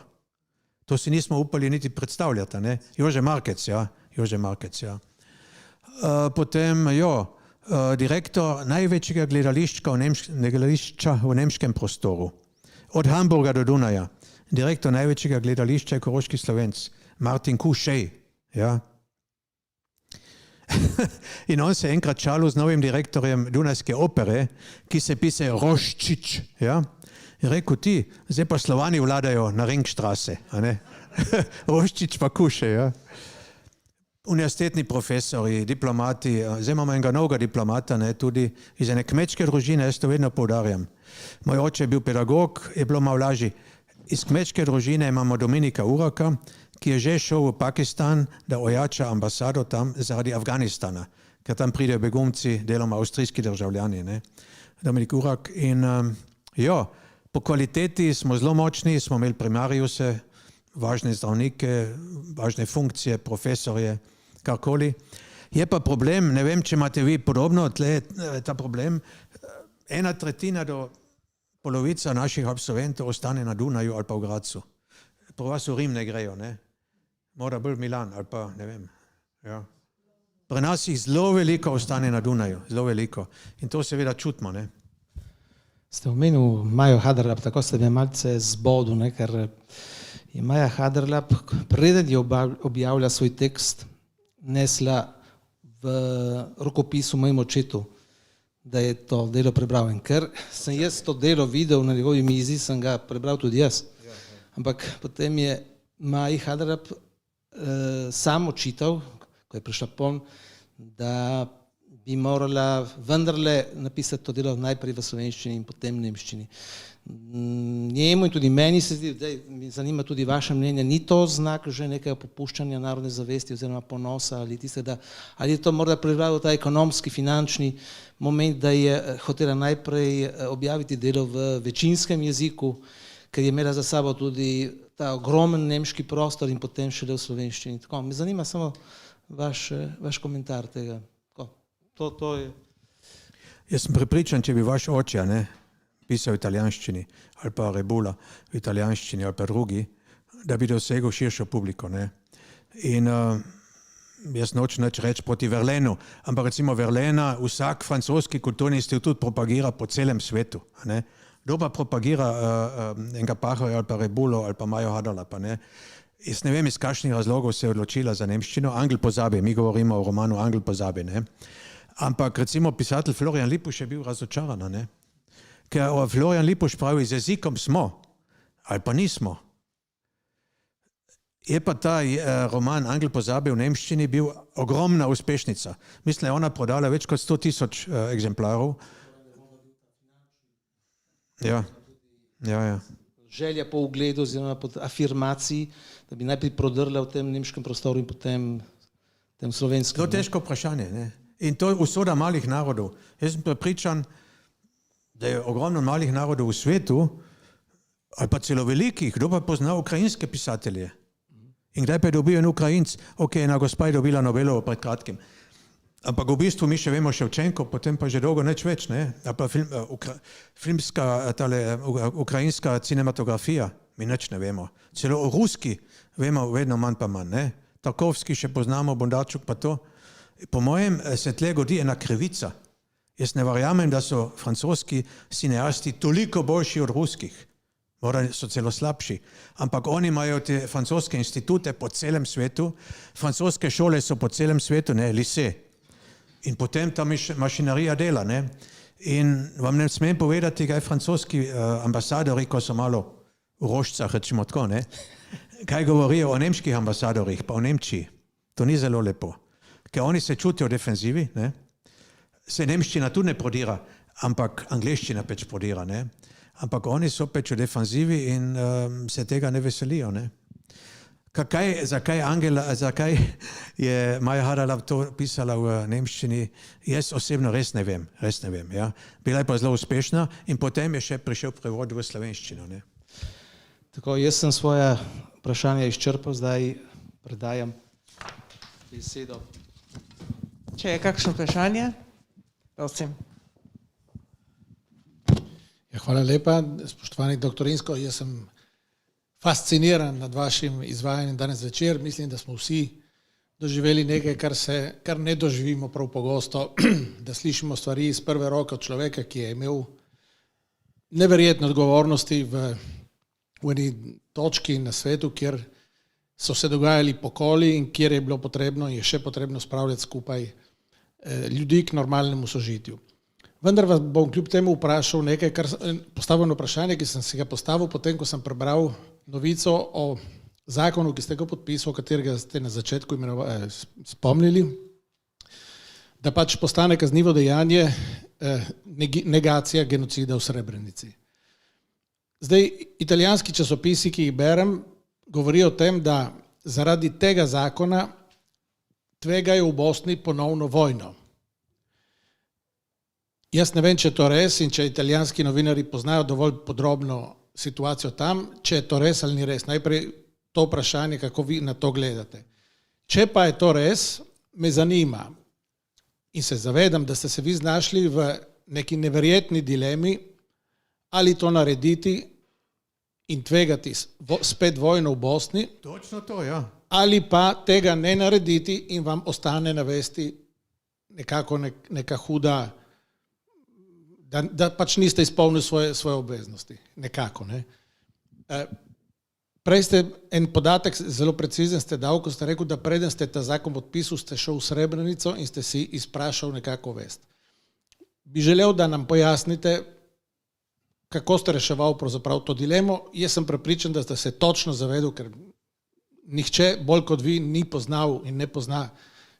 To si nismo upali niti predstavljati, ne? Jože Markec, ja. Potem, direktor največjega gledališča v nemškem prostoru. Od Hamburga do Dunaja. Direktor največjega gledališča je koroški Slovenc, Martin Kušej. Ja. In on se enkrat šalil z novim direktorjem Dunajske opere, ki se piše Roščič. Ja. In rekel ti, zdaj pa Slovani vladajo na Ringstraße. Roščič pa Kušej. Ja. Univerzitetni profesori, diplomati, zdaj imamo enega novega diplomata, ne, tudi iz ene kmečke družine, jaz to vedno poudarjam. Moj oče je bil pedagog, je bilo malo lažje. Iz kmečke družine imamo Dominika Uraka, ki je že šel v Pakistan, da ojača ambasado tam zaradi Afganistana, ker tam pridejo begunci, deloma avstrijski državljani. Ne. Dominik Urak in po kvaliteti smo zelo močni, smo imeli primariuse, važne zdravnike, važne funkcije, profesorje, karkoli. Je pa problem, ne vem, če imate vi podobno, tle ta problem, 1/3 do polovica naših absolventov ostane na Dunaju ali pa v Gracu. Po vas v Rim ne grejo, ne? Mora bolj Milan ali pa ne vem. Ja. Pri nas jih zelo veliko ostane na Dunaju, zelo veliko. In to seveda čutimo, ne? Ste omenil Majo Haderlap, tako ste me malce zbodel, ne, ker je Maja Haderlap, preden je objavila svoj tekst, nesla v rokopisu mojemu očetu, da je to delo prebral. In ker sem jaz to delo videl na njegovi mizi, sem ga prebral tudi jaz. Ampak potem je Maji Haderlap sam očital, ko je prišla pon, da bi morala vendarle napisati to delo najprej v slovenščini in potem nemščini. Njemu in tudi meni se zdi, da me zanima tudi vaše mnenje, ni to znak že nekega popuščanja narodne zavesti oziroma ponosa ali tistega, ali je to morda prevladal ta ekonomski, finančni moment, da je hotela najprej objaviti delo v večinskem jeziku, ker je imela za sabo tudi ta ogromen nemški prostor in potem šele v slovenščini. Tako, me zanima samo vaš komentar tega. To je. Jaz sem prepričan, če bi vaš oče pisal v italijanščini ali pa Rebula v italijanščini ali pa drugi, da bi dosegel širšo publiko. Ne? In jaz nočem nič reči proti Verlainu, ampak recimo Verlaina vsak francoski kulturni institut propagira po celem svetu. Ne? Kdo pa propagira enega Pahorja ali pa Rebulo ali pa Majo Haderlapa, ne? Jaz ne vem, iz kakšnih razlogov se je odločila za nemščino. Angel pozabi, mi govorimo o romanu Angel pozabi. Ne? Ampak recimo pisatelj Florian Lipuš je bil razočaran, ne? Ker Florian Lipuš pravi, z jezikom smo, ali pa nismo. Je pa ta roman Angel pozabi v nemščini bil ogromna uspešnica. Mislim, je ona prodala več kot 100,000 egzemplarov. Ja. Želja po ugledu oziroma po afirmaciji, da bi najprej prodrla v tem nemškem prostoru in potem tem slovenskem. To je težko vprašanje, ne? In to je usoda malih narodov. Jaz sem prepričan, da je ogromno malih narodov v svetu, ali pa celo velikih, kdo pa pozna ukrajinske pisatelje. In kdaj pa je dobil en Ukrajinc, ena gospa je dobila Nobelovo pred kratkim. Ampak v bistvu mi še vemo Ševčenko, potem pa že dolgo nič več, ne? Ali pa ukrajinska cinematografija, mi nič ne vemo. Celo o ruski vemo vedno manj pa manj, ne? Tarkovski še poznamo, Bondarčuk pa to. Po mojem se tle godi ena krivica. Jaz ne verjamem, da so francoski cineasti toliko boljši od ruskih. Morda so celo slabši. Ampak oni imajo te francoske institute po celem svetu, francoske šole so po celem svetu, ne, lise. In potem ta mašinerija dela, ne. In vam ne smem povedati, kaj francoski ambasadori, ko so malo v rožcah, rečemo tako, ne, kaj govorijo o nemških ambasadorih, pa o Nemčiji. To ni zelo lepo. Ker oni se čutijo v defenzivi, ne. Se nemščina tudi ne prodira, ampak angleščina pač prodira, ne. Ampak oni so pač v defenzivi in se tega ne veselijo, ne. Zakaj je Maja Haderlap to pisala v nemščini, jaz osebno res ne vem, ja. Bila je pa zelo uspešna in potem je še prišel prevod v slovenščino, ne. Tako, jaz sem svoja vprašanja izčrpal, zdaj predajam besedo Če je kakšno vprašanje, prosim. Ja, hvala lepa, spoštovani dr. Insko. Jaz sem fasciniran nad vašim izvajanjem danes večer. Mislim, da smo vsi doživeli nekaj, kar ne doživimo prav pogosto, da slišimo stvari iz prve roke od človeka, ki je imel neverjetne odgovornosti v eni točki na svetu, kjer so se dogajali pokoli in kjer je bilo potrebno in je še potrebno spravljati skupaj ljudi k normalnemu sožitju. Vendar vas bom kljub temu vprašal nekaj, postavljeno vprašanje, ki sem si ga postavil potem, ko sem prebral novico o zakonu, ki ste ga podpisali, katerega ste na začetku spomnili, da pač postane kaznivo dejanje negacija genocida v Srebrenici. Zdaj, italijanski časopisi, ki jih berem, govorijo o tem, da zaradi tega zakona tvegajo v Bosni ponovno vojno. Jaz ne vem, če je to res in če italijanski novinari poznajo dovolj podrobno situacijo tam, če je to res ali ni res. Najprej to vprašanje, kako vi na to gledate. Če pa je to res, me zanima in se zavedam, da ste se vi znašli v neki neverjetni dilemi, ali to narediti in tvegati spet vojno v Bosni, Točno to, ja. ali pa tega ne narediti in vam ostane na vesti nekako neka huda, da pač niste izpolnili svoje obveznosti. Nekako, ne. Prej ste en podatek zelo precizen ste dal, ko ste rekel, da preden ste ta zakon podpisal, ste šel v Srebrenico in ste si izprašal nekako vest. Bi želel, da nam pojasnite, kako ste reševal pravzaprav to dilemo. Jaz sem prepričan, da ste se točno zavedel, ker nihče bolj kot vi ni poznal in ne pozna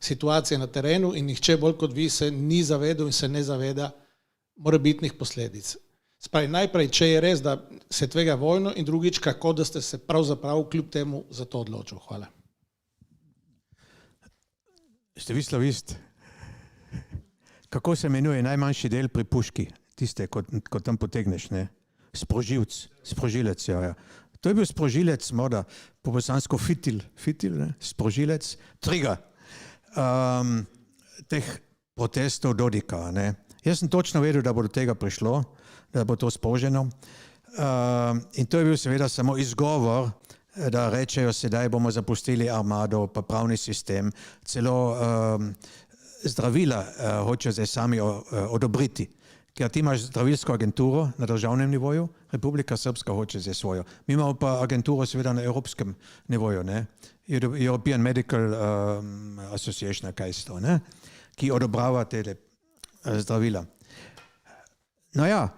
situacije na terenu in nihče bolj kot vi se ni zavedel in se ne zaveda morebitnih posledic. Spravi, najprej, če je res, da se tvega vojno in drugič, kako da ste se pravzaprav kljub temu za to odločil. Hvala. Ste vi slavist? Kako se imenuje najmanjši del pri puški? Tiste, ko tam potegneš, ne? Sprožilec, ja. To je bil sprožilec, morda po bosansko fitil, ne? Sprožilec, trigger teh protestov Dodika, ne? Jaz sem točno vedel, da bo do tega prišlo, da bo to sproženo. In to je bil seveda samo izgovor, da rečejo, sedaj bomo zapustili armado, pa pravni sistem, celo zdravila hočejo zdaj sami odobriti. Ker ti imaš zdravilsko agenturo na državnem nivoju, Republika Srpska hoče zdaj svojo. Mi imamo pa agenturo seveda na evropskem nivoju, ne? European Medical Association, kaj je to, ne? Ki odobrava te zdravila. No ja,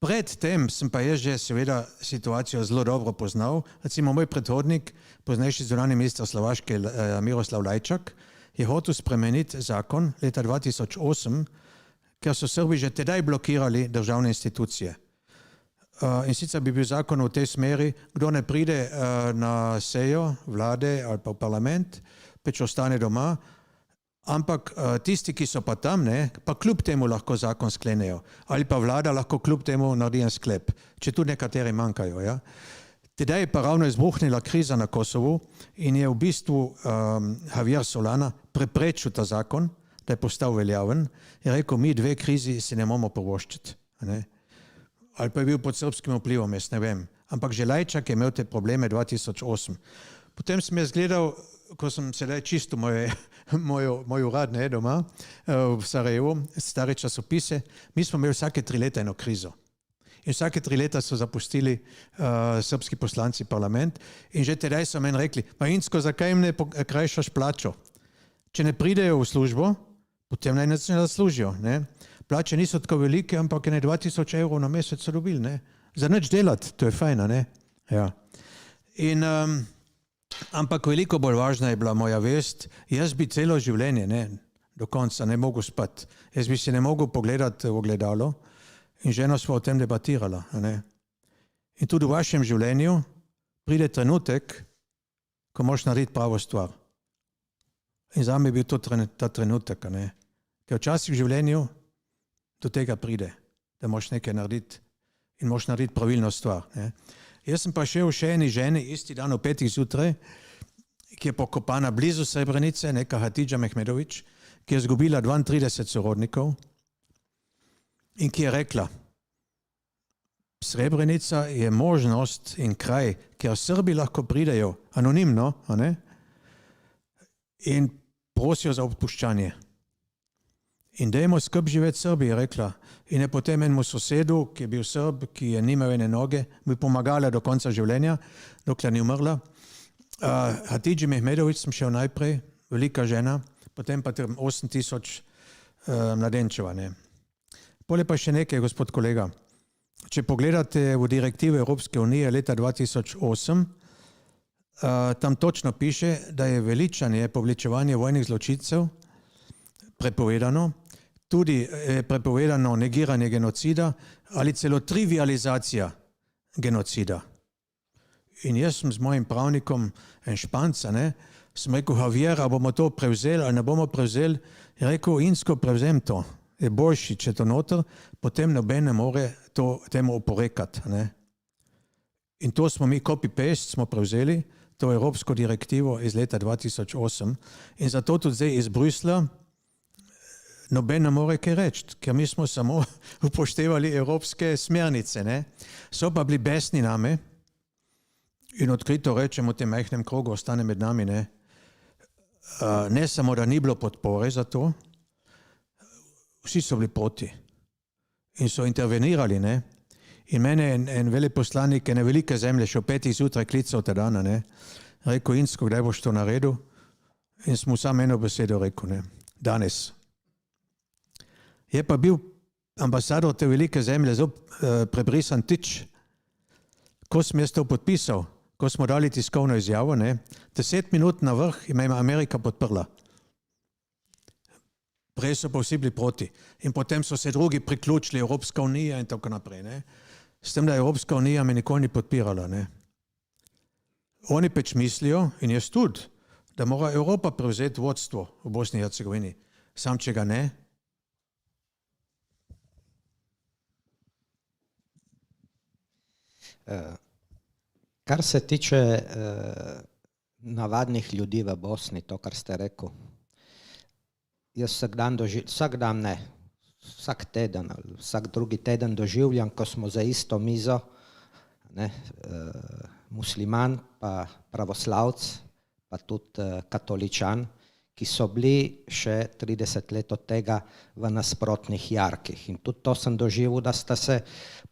pred tem sem pa jaz že seveda situacijo zelo dobro poznal. Recimo moj predhodnik, poznejši zunanji minister Slovaške Miroslav Lajčak, je hotel spremeniti zakon leta 2008, ker so Srbi že tedaj blokirali državne institucije. In sicer bi bil zakon v tej smeri, kdo ne pride na sejo vlade ali pa v parlament, pač ostane doma, ampak tisti, ki so pa tam, ne, pa kljub temu lahko zakon sklenejo. Ali pa vlada lahko kljub temu naredi en sklep, če tu nekateri manjkajo. Ja. Tedaj je pa ravno izbruhnila kriza na Kosovu in je v bistvu Javier Solana preprečil ta zakon, da je postal veljaven, je rekel, mi dve krizi si ne moramo privoščiti. Ali pa je bil pod srbskim vplivom, jaz ne vem. Ampak že Lajčak je imel te probleme 2008. Potem sem jaz gledal, ko sem sedaj čisto moj urad doma v Sarajevu, stare časopise, mi smo imeli vsake 3 leta eno krizo. In vsake 3 leta so zapustili srbski poslanci parlament in že tedaj so meni rekli, pa Insko, zakaj jim ne krajšaš plačo? Če ne pridejo v službo, potem naj ne zaslužijo. Ne? Plače niso tako velike, ampak je 2000 evrov na mesec so dobili. Ne? Za nič delati, to je fajn, ne? Ja. In, ampak veliko bolj važna je bila moja vest, jaz bi celo življenje, ne, do konca ne mogel spati. Jaz bi se ne mogel pogledati v ogledalo in ženo smo o tem debatirala. Ne? In tudi v vašem življenju pride trenutek, ko moraš narediti pravo stvar. In za me je bil to ta trenutek, ne? Ker včasih v življenju do tega pride, da moraš nekaj narediti in moraš narediti pravilno stvar. Ne? Jaz sem pa šel še eni ženi isti dan o 5 zjutraj, ki je pokopana blizu Srebrenice, neka Hatidža Mehmedović, ki je izgubila 32 sorodnikov in ki je rekla, Srebrenica je možnost in kraj, kjer Srbi lahko pridejo anonimno, a ne? In prosijo za odpuščanje. In dajmo skup živeti Srbi, je rekla. In je potem enemu sosedu, ki je bil Srb, ki je nimel ene noge, mu je pomagala do konca življenja, dokler ni umrla. Hatidži Mehmedović sem šel najprej, velika žena, potem pa 8000 mladenčeva. Ne. Pole pa še nekaj, gospod kolega. Če pogledate v direktive Evropske unije leta 2008, tam točno piše, da je veličanje, poveličevanje vojnih zločincev prepovedano, tudi je prepovedano negiranje genocida ali celo trivializacija genocida. In jaz sem z mojim pravnikom, en Španca, ne, sem rekel, Javier, a bomo to prevzeli ali ne bomo prevzeli, je rekel, Insko, prevzem to, je boljši, če to noter, potem noben ne more temu oporekati. Ne. In to smo mi copy-paste smo prevzeli, to evropsko direktivo iz leta 2008 in zato tudi zdaj iz Bruslja noben ne more kaj reči, ker mi smo samo upoštevali evropske smernice. Ne. So pa bili besni name in odkrito rečem v tem majhnem krogu, ostane med nami, ne samo, da ni bilo podpore za to, vsi so bili proti in so intervenirali. Ne. In mene en veleposlanik ene velike zemlje še o 5 zjutraj klical ta dana, ne. Rekel, Insko, kdaj boš to naredil? In smo samo eno besedo rekel, ne. Danes. Je pa bil ambasador te velike zemlje zelo prebrisan tič. Ko sem jaz to podpisal, ko smo dali tiskovno izjavo, ne, 10 minut na vrh in me je Amerika podprla. Prej so pa vsi bili proti. In potem so se drugi priključili, Evropska unija in tako naprej. Ne. S tem, da Evropska unija me nikoli ni podpirala. Ne. Oni pač mislijo, in jaz tudi, da mora Evropa prevzeti vodstvo v Bosni in Hercegovini. Sam, če ga ne. Kar se tiče navadnih ljudi v Bosni, to, kar ste rekel, jaz vsak teden ali vsak drugi teden doživljam, ko smo za isto mizo, ne, musliman, pa pravoslavc, pa tudi katoličan, ki so bili še 30 let od tega v nasprotnih jarkih. In tudi to sem doživel, da sta se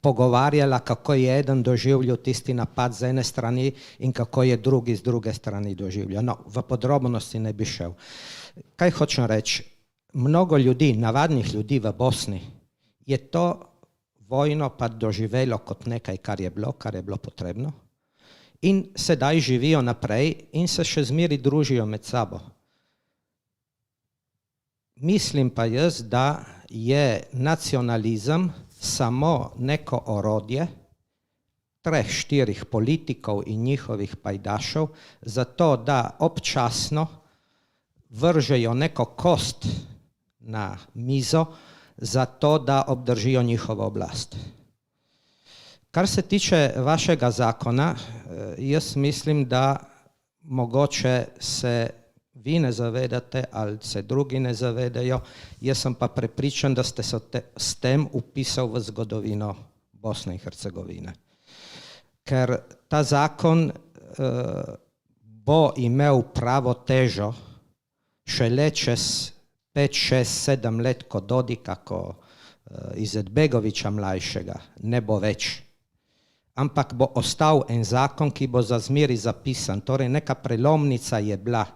pogovarjala, kako je eden doživljal tisti napad z ene strani in kako je drugi z druge strani doživljal. No, v podrobnosti ne bi šel. Kaj hočem reči? Mnogo ljudi, navadnih ljudi v Bosni, je to vojno pa doživelo kot nekaj, kar je bilo potrebno. In sedaj živijo naprej in se še zmeri družijo med sabo. Mislim pa jaz, da je nacionalizem samo neko orodje 3-4 politikov in njihovih pajdašov za to, da občasno vržejo neko kost na mizo za to, da obdržijo njihovo oblast. Kar se tiče vašega zakona, jaz mislim, da mogoče se vi ne zavedate ali se drugi ne zavedajo, jaz sem pa prepričan, da ste se s tem upisal v zgodovino Bosne in Hercegovine. Ker ta zakon bo imel pravo težo šele čez 5, 6, 7 let, ko Dodika, ko Izetbegovića mlajšega, ne bo več. Ampak bo ostal en zakon, ki bo za zmeri zapisan. Torej neka prelomnica je bila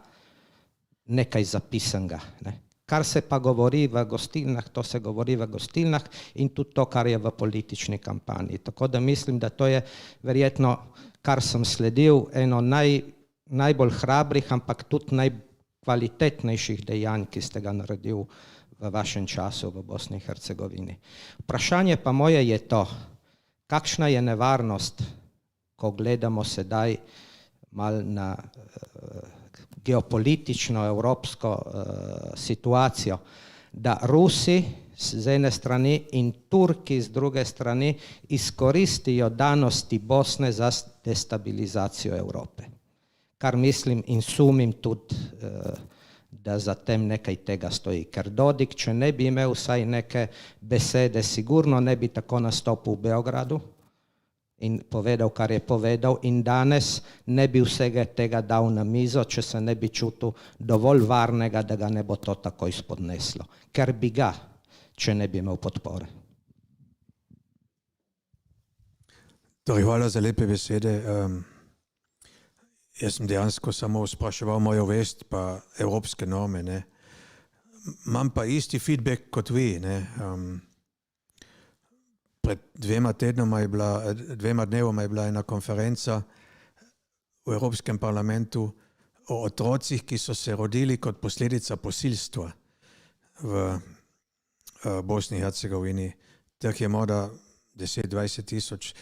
nekaj zapisanega. Ne. Kar se pa govori v gostilnah, to se govori v gostilnah in tudi to, kar je v politični kampanji. Tako da mislim, da to je verjetno, kar sem sledil, eno najbolj hrabrih, ampak tudi najkvalitetnejših dejanj, ki ste ga naredil v vašem času v Bosni in Hercegovini. Vprašanje pa moje je to, kakšna je nevarnost, ko gledamo sedaj malo na geopolitično evropsko situacijo, da Rusi z ene strani in Turki z druge strani izkoristijo danosti Bosne za destabilizacijo Evrope. kar mislim in sumim tudi, da za tem nekaj tega stoji. Ker Dodik, če ne bi imel vsaj neke besede, sigurno ne bi tako nastopil v Beogradu in povedal, kar je povedal, in danes ne bi vsega tega dal na mizo, če se ne bi čutil dovolj varnega, da ga ne bo to takoj spodneslo. Ker bi ga, če ne bi imel podpore. Torej, hvala za lepe besede. Jaz sem dejansko samo spraševal mojo vest pa evropske norme. Ne. Imam pa isti feedback kot vi. Ne. Pred 2 dnevoma je bila ena konferenca v Evropskem parlamentu o otrocih, ki so se rodili kot posledica posilstva v Bosni in Hercegovini. Teh je morda 10-20 tisoč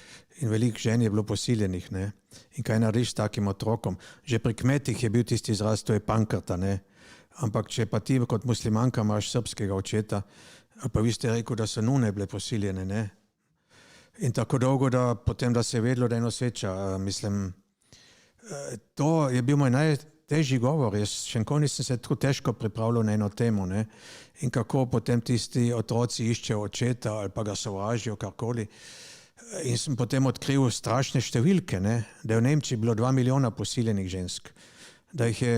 in veliko žen je bilo posiljenih. Ne? In kaj narediš s takim otrokom? Že pri kmetih je bil tisti izraz, to je pankrta. Ne? Ampak če pa ti kot muslimanka imaš srpskega očeta, ali pa vi ste rekel, da so nune bile posiljene. Ne? In tako dolgo, da potem, da se je vedlo, da je noseča. Mislim, to je bil moj najtežji govor. Jaz še nikoli nisem se tako težko pripravljal na eno temo. Ne? In kako potem tisti otroci iščejo očeta ali pa ga sovražijo, karkoli. In sem potem odkril strašne številke, ne? Da je v Nemčiji bilo 2 milijona posiljenih žensk, da jih je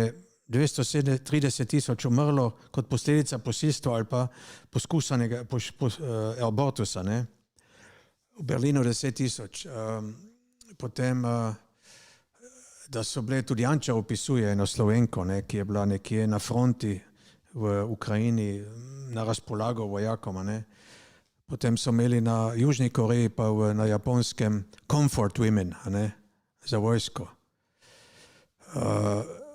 230 tisoč umrlo kot posledica posilstva ali pa poskusanega abortusa. Ne? V Berlinu 10 tisoč. Potem, da so bile, tudi Janča opisuje eno Slovenko, ne? Ki je bila nekje na fronti v Ukrajini na razpolago vojakom. Ne? Potem so imeli na Južni Koreji pa na Japonskem comfort women, ne? Za vojsko.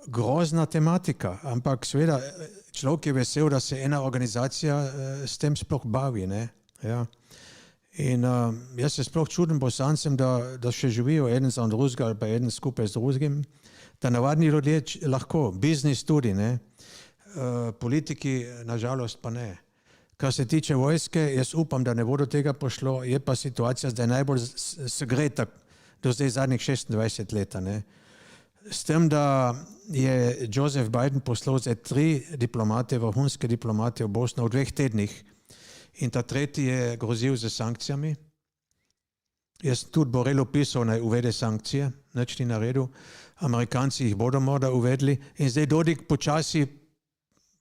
Grozna tematika, ampak seveda človek je vesel, da se ena organizacija s tem sploh bavi. Ne? Ja. In jaz se sploh čudim Bosancem, da še živijo eden za drugega ali pa eden skupaj z drugim, da navadni ljudje lahko, biznis tudi, ne? Politiki nažalost pa ne. Kar se tiče vojske, jaz upam, da ne bo do tega prišlo, je pa situacija zdaj najbolj segreta do zdaj zadnjih 26 let. Ne? S tem, da je Joseph Biden poslal zdaj 3 diplomate, vrhunske diplomate v Bosno v 2 tednih in ta tretji je grozil z sankcijami. Jaz tudi Borrell opisal, naj uvede sankcije, nič ni naredil, Amerikanci jih bodo morda uvedli in zdaj Dodik počasi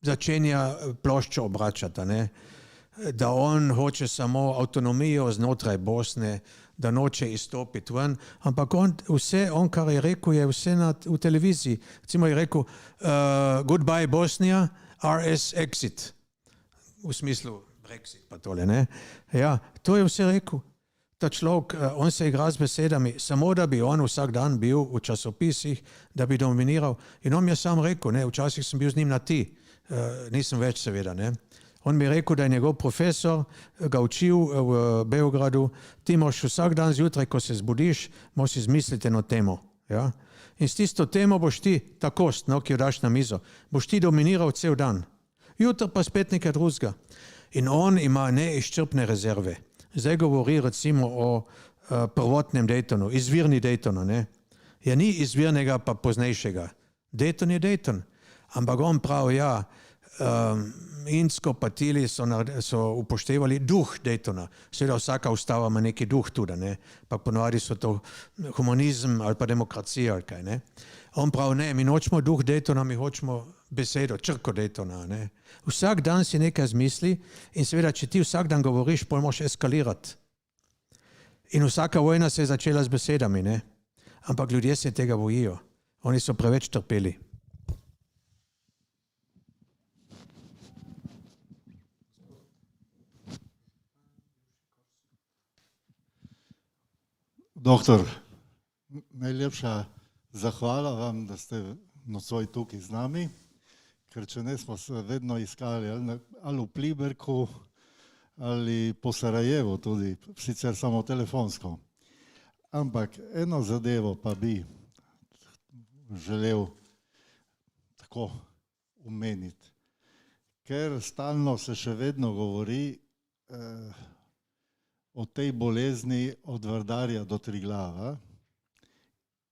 začenja ploščo obračati, ne? Da on hoče samo avtonomijo znotraj Bosne, da noče izstopiti ven, ampak on, kar je rekel, je vse v televiziji. Recimo je rekel, goodbye Bosnia, RS exit. V smislu Brexit pa tole, ne? Ja, to je vse rekel. Ta človek, on se igra z besedami, samo da bi on vsak dan bil v časopisih, da bi dominiral. In on mi je sam rekel, ne, včasih sem bil z njim na ti, nisem več seveda, ne. On mi je rekel, da je njegov profesor ga učil v Beogradu, ti moraš vsak dan zjutraj, ko se zbudiš, moraš izmisliti eno temo. Ja? In s tisto temo boš ti, ta kost, no, ki jo daš na mizo, boš ti dominiral cel dan. Jutro pa spet nekaj drugega. In on ima neizčrpne rezerve. Zdaj govori recimo o prvotnem Daytonu, izvirni Daytonu, ne. Ja, ni izvirnega pa poznejšega. Dayton je Dayton. Ampak on pravi, ja, Indsko pa Tili so upoštevali duh Daytona. Seveda vsaka ustava ima neki duh tudi, ne? Pa ponovadi so to humanizem ali pa demokracija ali kaj. Ne? On pravi, ne, mi nočemo duh Daytona, mi hočemo besedo, črko Daytona. Ne? Vsak dan si nekaj zmisli in seveda, če ti vsak dan govoriš, pol moraš eskalirati. In vsaka vojna se je začela z besedami, ne? Ampak ljudje se tega bojijo. Oni so preveč trpeli. Doktor, najlepša zahvala vam, da ste nocoj tukaj z nami, ker če ne smo se vedno iskali ali v Pliberku ali po Sarajevu tudi, sicer samo telefonsko. Ampak eno zadevo pa bi želel tako omeniti, ker stalno se še vedno govori o tej bolezni od Vardarja do Triglava,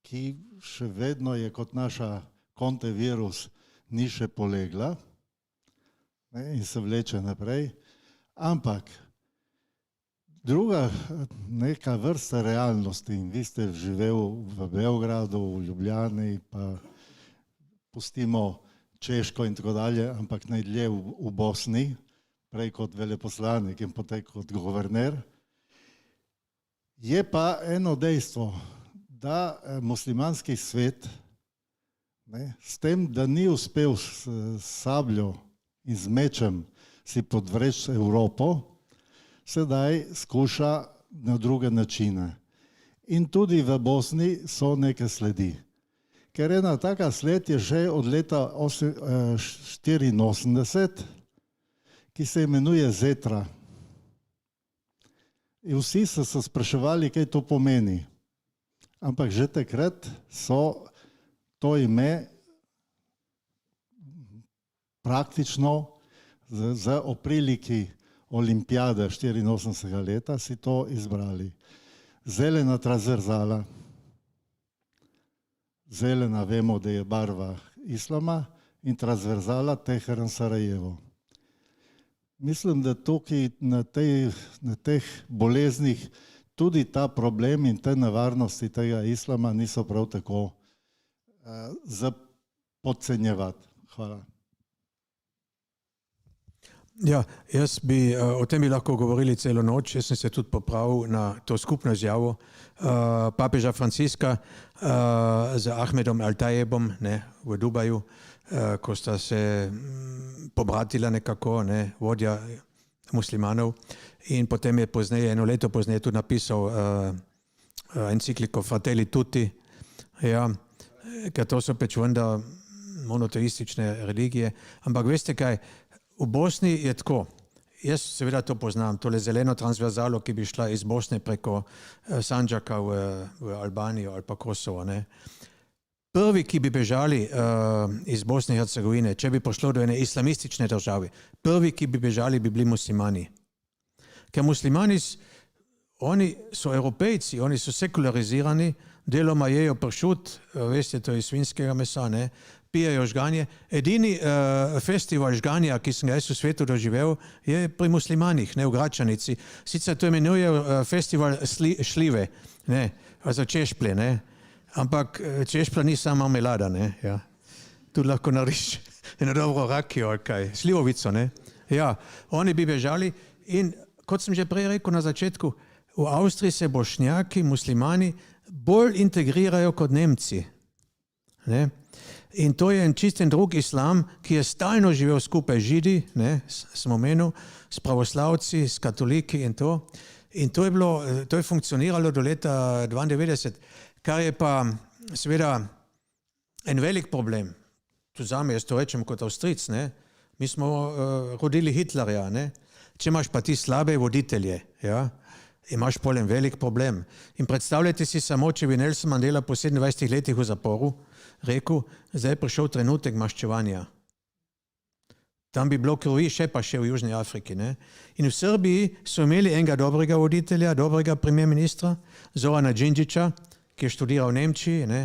ki še vedno je kot naša kontevirus, ni še polegla, ne, in se vleče naprej, ampak druga neka vrsta realnosti, in vi ste živel v Beogradu, v Ljubljani, pa pustimo Češko in tako dalje, ampak najdlje v Bosni, prej kot veleposlanik in potem kot guverner. Je pa eno dejstvo, da muslimanski svet, ne, s tem, da ni uspel s sabljo in z mečem si podvreči Evropo, sedaj skuša na druge načine. In tudi v Bosni so neke sledi. Ker ena taka sled je že od leta 1984, ki se imenuje Zetra. In vsi so se spraševali, kaj to pomeni. Ampak že takrat so to ime praktično za opriliki olimpijade 84. leta si to izbrali. Zelena transverzala. Zelena vemo, da je barva islama in transverzala Teheran Sarajevo. Mislim, da tukaj na teh boleznih tudi ta problem in te nevarnosti tega islama niso prav tako za podcenjevati. Hvala. Ja, jaz bi o tem lahko govorili celo noč. Jaz sem se tudi popravil na to skupno izjavo papeža Franciska z Ahmedom Al-Tayebom, ne, v Dubaju, ko sta se pobratila nekako, ne, vodja muslimanov, in potem je pozneje, eno leto pozneje tudi napisal encikliko Fratelli Tutti, ja, ker to so pač vendar monoteistične religije. Ampak veste kaj, v Bosni je tako, jaz seveda to poznam, tole zeleno transverzalo, ki bi šla iz Bosne preko Sandžaka v Albanijo ali pa Kosovo, ne. Prvi, ki bi bežali iz Bosne in Hercegovine, če bi prišlo do ene islamistične države, prvi, ki bi bežali, bi bili muslimani. Ker muslimani, oni so Evropejci, oni so sekularizirani, deloma jejo pršut, veste, to je iz svinjskega mesa, ne, pijejo žganje. Edini festival žganja, ki sem ga jaz v svetu doživel, je pri muslimanih, ne, v Gračanici. Sicer to imenujejo festival šljive, ne, za češplje, ne. Ampak češpla ni sama marmelada, ne, ja. Tu lahko narediš eno dobro rakijo ali kaj, šljivovico, ne. Ja, oni bi bežali in, kot sem že prej rekel na začetku, v Avstriji se Bošnjaki, muslimani, bolj integrirajo kot Nemci, ne. In to je en čisten drug islam, ki je stalno živel skupaj z Židi, ne, sem omenil, s pravoslavci, s katoliki in to. In to je funkcioniralo do leta 1992. Kar je pa seveda en velik problem, tudi zame, jaz to rečem kot Avstrijec, ne, mi smo rodili Hitlerja, ne, če imaš pa ti slabe voditelje, ja, imaš pol en velik problem. In predstavljajte si samo, če bi Nelson Mandela po 27 letih v zaporu rekel, zdaj je prišel trenutek maščevanja. Tam bi bilo krvi še pa še v Južni Afriki, ne. In v Srbiji so imeli enega dobrega voditelja, dobrega premijer ministra, Zorana Đinđića, ki je študiral v Nemčiji, ne,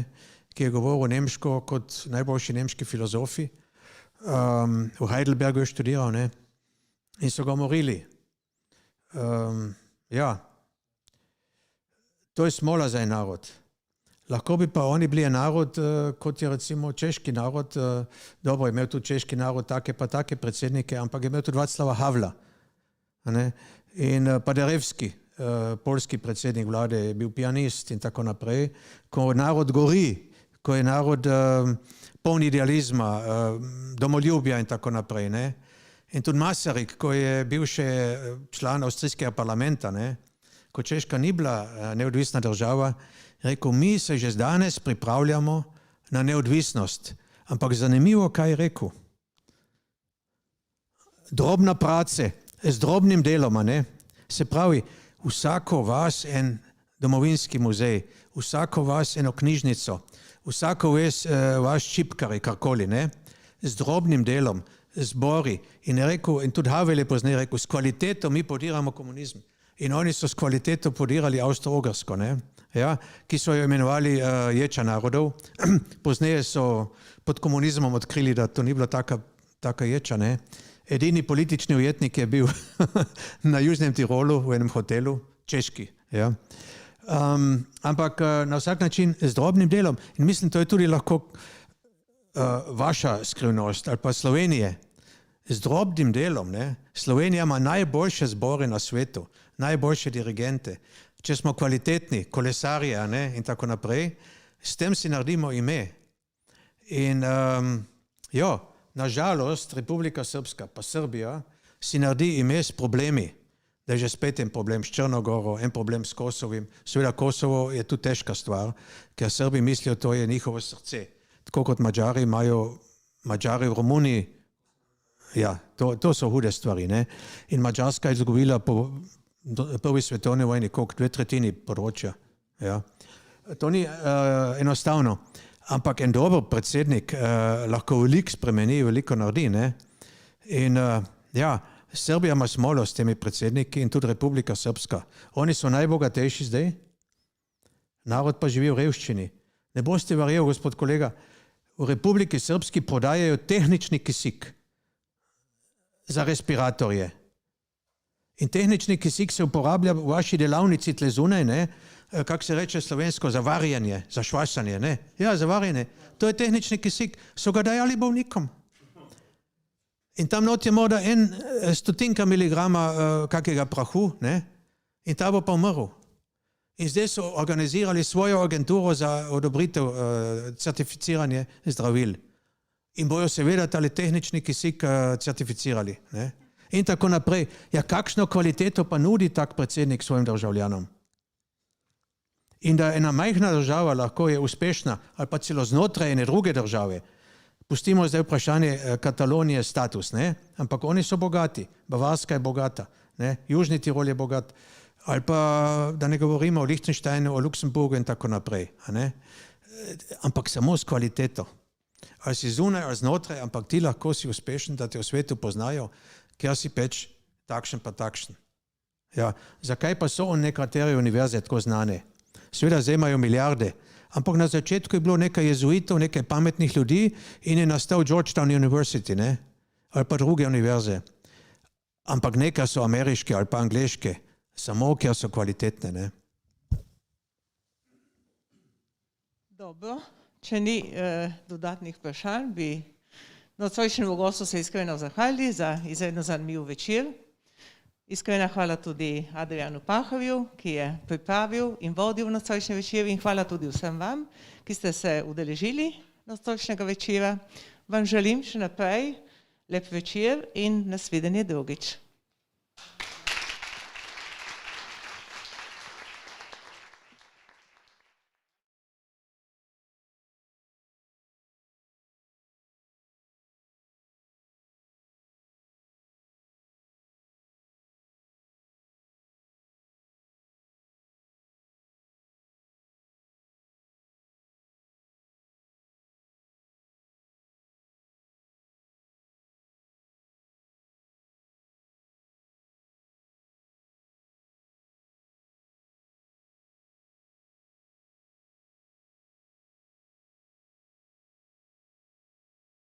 ki je govoril nemško kot najboljši nemški filozofi. V Heidelbergu je študiral, ne, in so ga umorili. Ja, to je smola za en narod. Lahko bi pa oni bili en narod, kot je recimo češki narod, dobro, je imel tudi češki narod take pa take predsednike, ampak je imel tudi Václava Havla, ne, in Paderewski, poljski predsednik vlade, je bil pianist in tako naprej. Ko narod gori, ko je narod poln idealizma, domoljubja in tako naprej, ne. In tudi Masaryk, ko je bil še član avstrijskega parlamenta, ne, ko Češka ni bila neodvisna država, je rekel, mi se že danes pripravljamo na neodvisnost. Ampak zanimivo, kaj je rekel. Drobna prace, z drobnim deloma, ne. Se pravi, vsako vas en domovinski muzej, vsako vas eno knjižnico, vsako vas čipkari, karkoli, ne, z drobnim delom, zbori. In je rekel, in tudi Havel je pozneje rekel, s kvaliteto mi podiramo komunizem. in oni so s kvaliteto podirali Avstro-Ogrsko, ne? Ja, ki so jo imenovali ječa narodov. Pozneje so pod komunizmom odkrili, da to ni bila taka ječa, ne? Edini politični ujetnik je bil na Južnem Tirolu v enem hotelu, češki. Ja. Ampak na vsak način z drobnim delom. In mislim, to je tudi lahko vaša skrivnost ali pa Slovenije. Z drobnim delom. Ne? Slovenija ima najboljše zbore na svetu, najboljše dirigente. Če smo kvalitetni, kolesarje, ne? In tako naprej, s tem si naredimo ime. In nažalost, Republika Srpska pa Srbija si naredi ime s problemi. Da je že spet en problem s Črnogoro, en problem s Kosovim. Seveda Kosovo je tu težka stvar, ker Srbi mislijo, to je njihovo srce. Tako kot Mađari imajo, Mađari v Romuniji, ja, to so hude stvari. Ne? In Mađarska je izgubila po prvi svetovni vojni koliko 2/3 področja. Ja. To ni enostavno. Ampak en dober predsednik lahko veliko spremeni, veliko naredi. Ne? In Srbija ima smolo s temi predsedniki in tudi Republika Srpska. Oni so najbogatejši zdaj, narod pa živi v revščini. Ne boste verjeli, gospod kolega, v Republiki Srpski prodajajo tehnični kisik za respiratorje. In tehnični kisik se uporablja v vaši delavnici tle zunaj, ne? Kako se reče slovensko, za varjanje, za švasanje, ne? Ja, za varjanje. To je tehnični kisik. So ga dajali bolnikom. In tam not je morda 100 miligrama kakega prahu, ne? In ta bo pa umrl. In zdaj so organizirali svojo agenturo za odobritev certificiranje zdravil. In bojo seveda tale tehnični kisik certificirali, ne? In tako naprej. Ja, kakšno kvaliteto pa nudi tak predsednik svojim državljanom? In da ena majhna država lahko je uspešna, ali pa celo znotraj ene druge države. Pustimo zdaj vprašanje Katalonije status, ne? Ampak oni so bogati, Bavarska je bogata, ne? Južni Tirol je bogat, ali pa da ne govorimo o Lichtensteinu, o Luksemburgu in tako naprej. Ne? Ampak samo s kvaliteto. Ali si zunaj, ali znotraj, ampak ti lahko si uspešen, da te v svetu poznajo, ker si peč takšen pa takšen. Ja. Zakaj pa so nekatere univerze tako znane? Seveda zdaj imajo milijarde, ampak na začetku je bilo nekaj jezuitov, nekaj pametnih ljudi in je nastal Georgetown University, ne? Ali pa druge univerze. Ampak nekaj so ameriške ali pa angleške, samo ker so kvalitetne. Ne? Dobro, če ni dodatnih vprašanj, bi nocojšnjemu gostu se iskreno zahvalili za izredno zanimiv večer. Iskrena hvala tudi Adrianu Pahovju, ki je pripravil in vodil nocojšnji večer, in hvala tudi vsem vam, ki ste se udeležili nocojšnjega večera. Vam želim še naprej lep večer in nasvidenje drugič.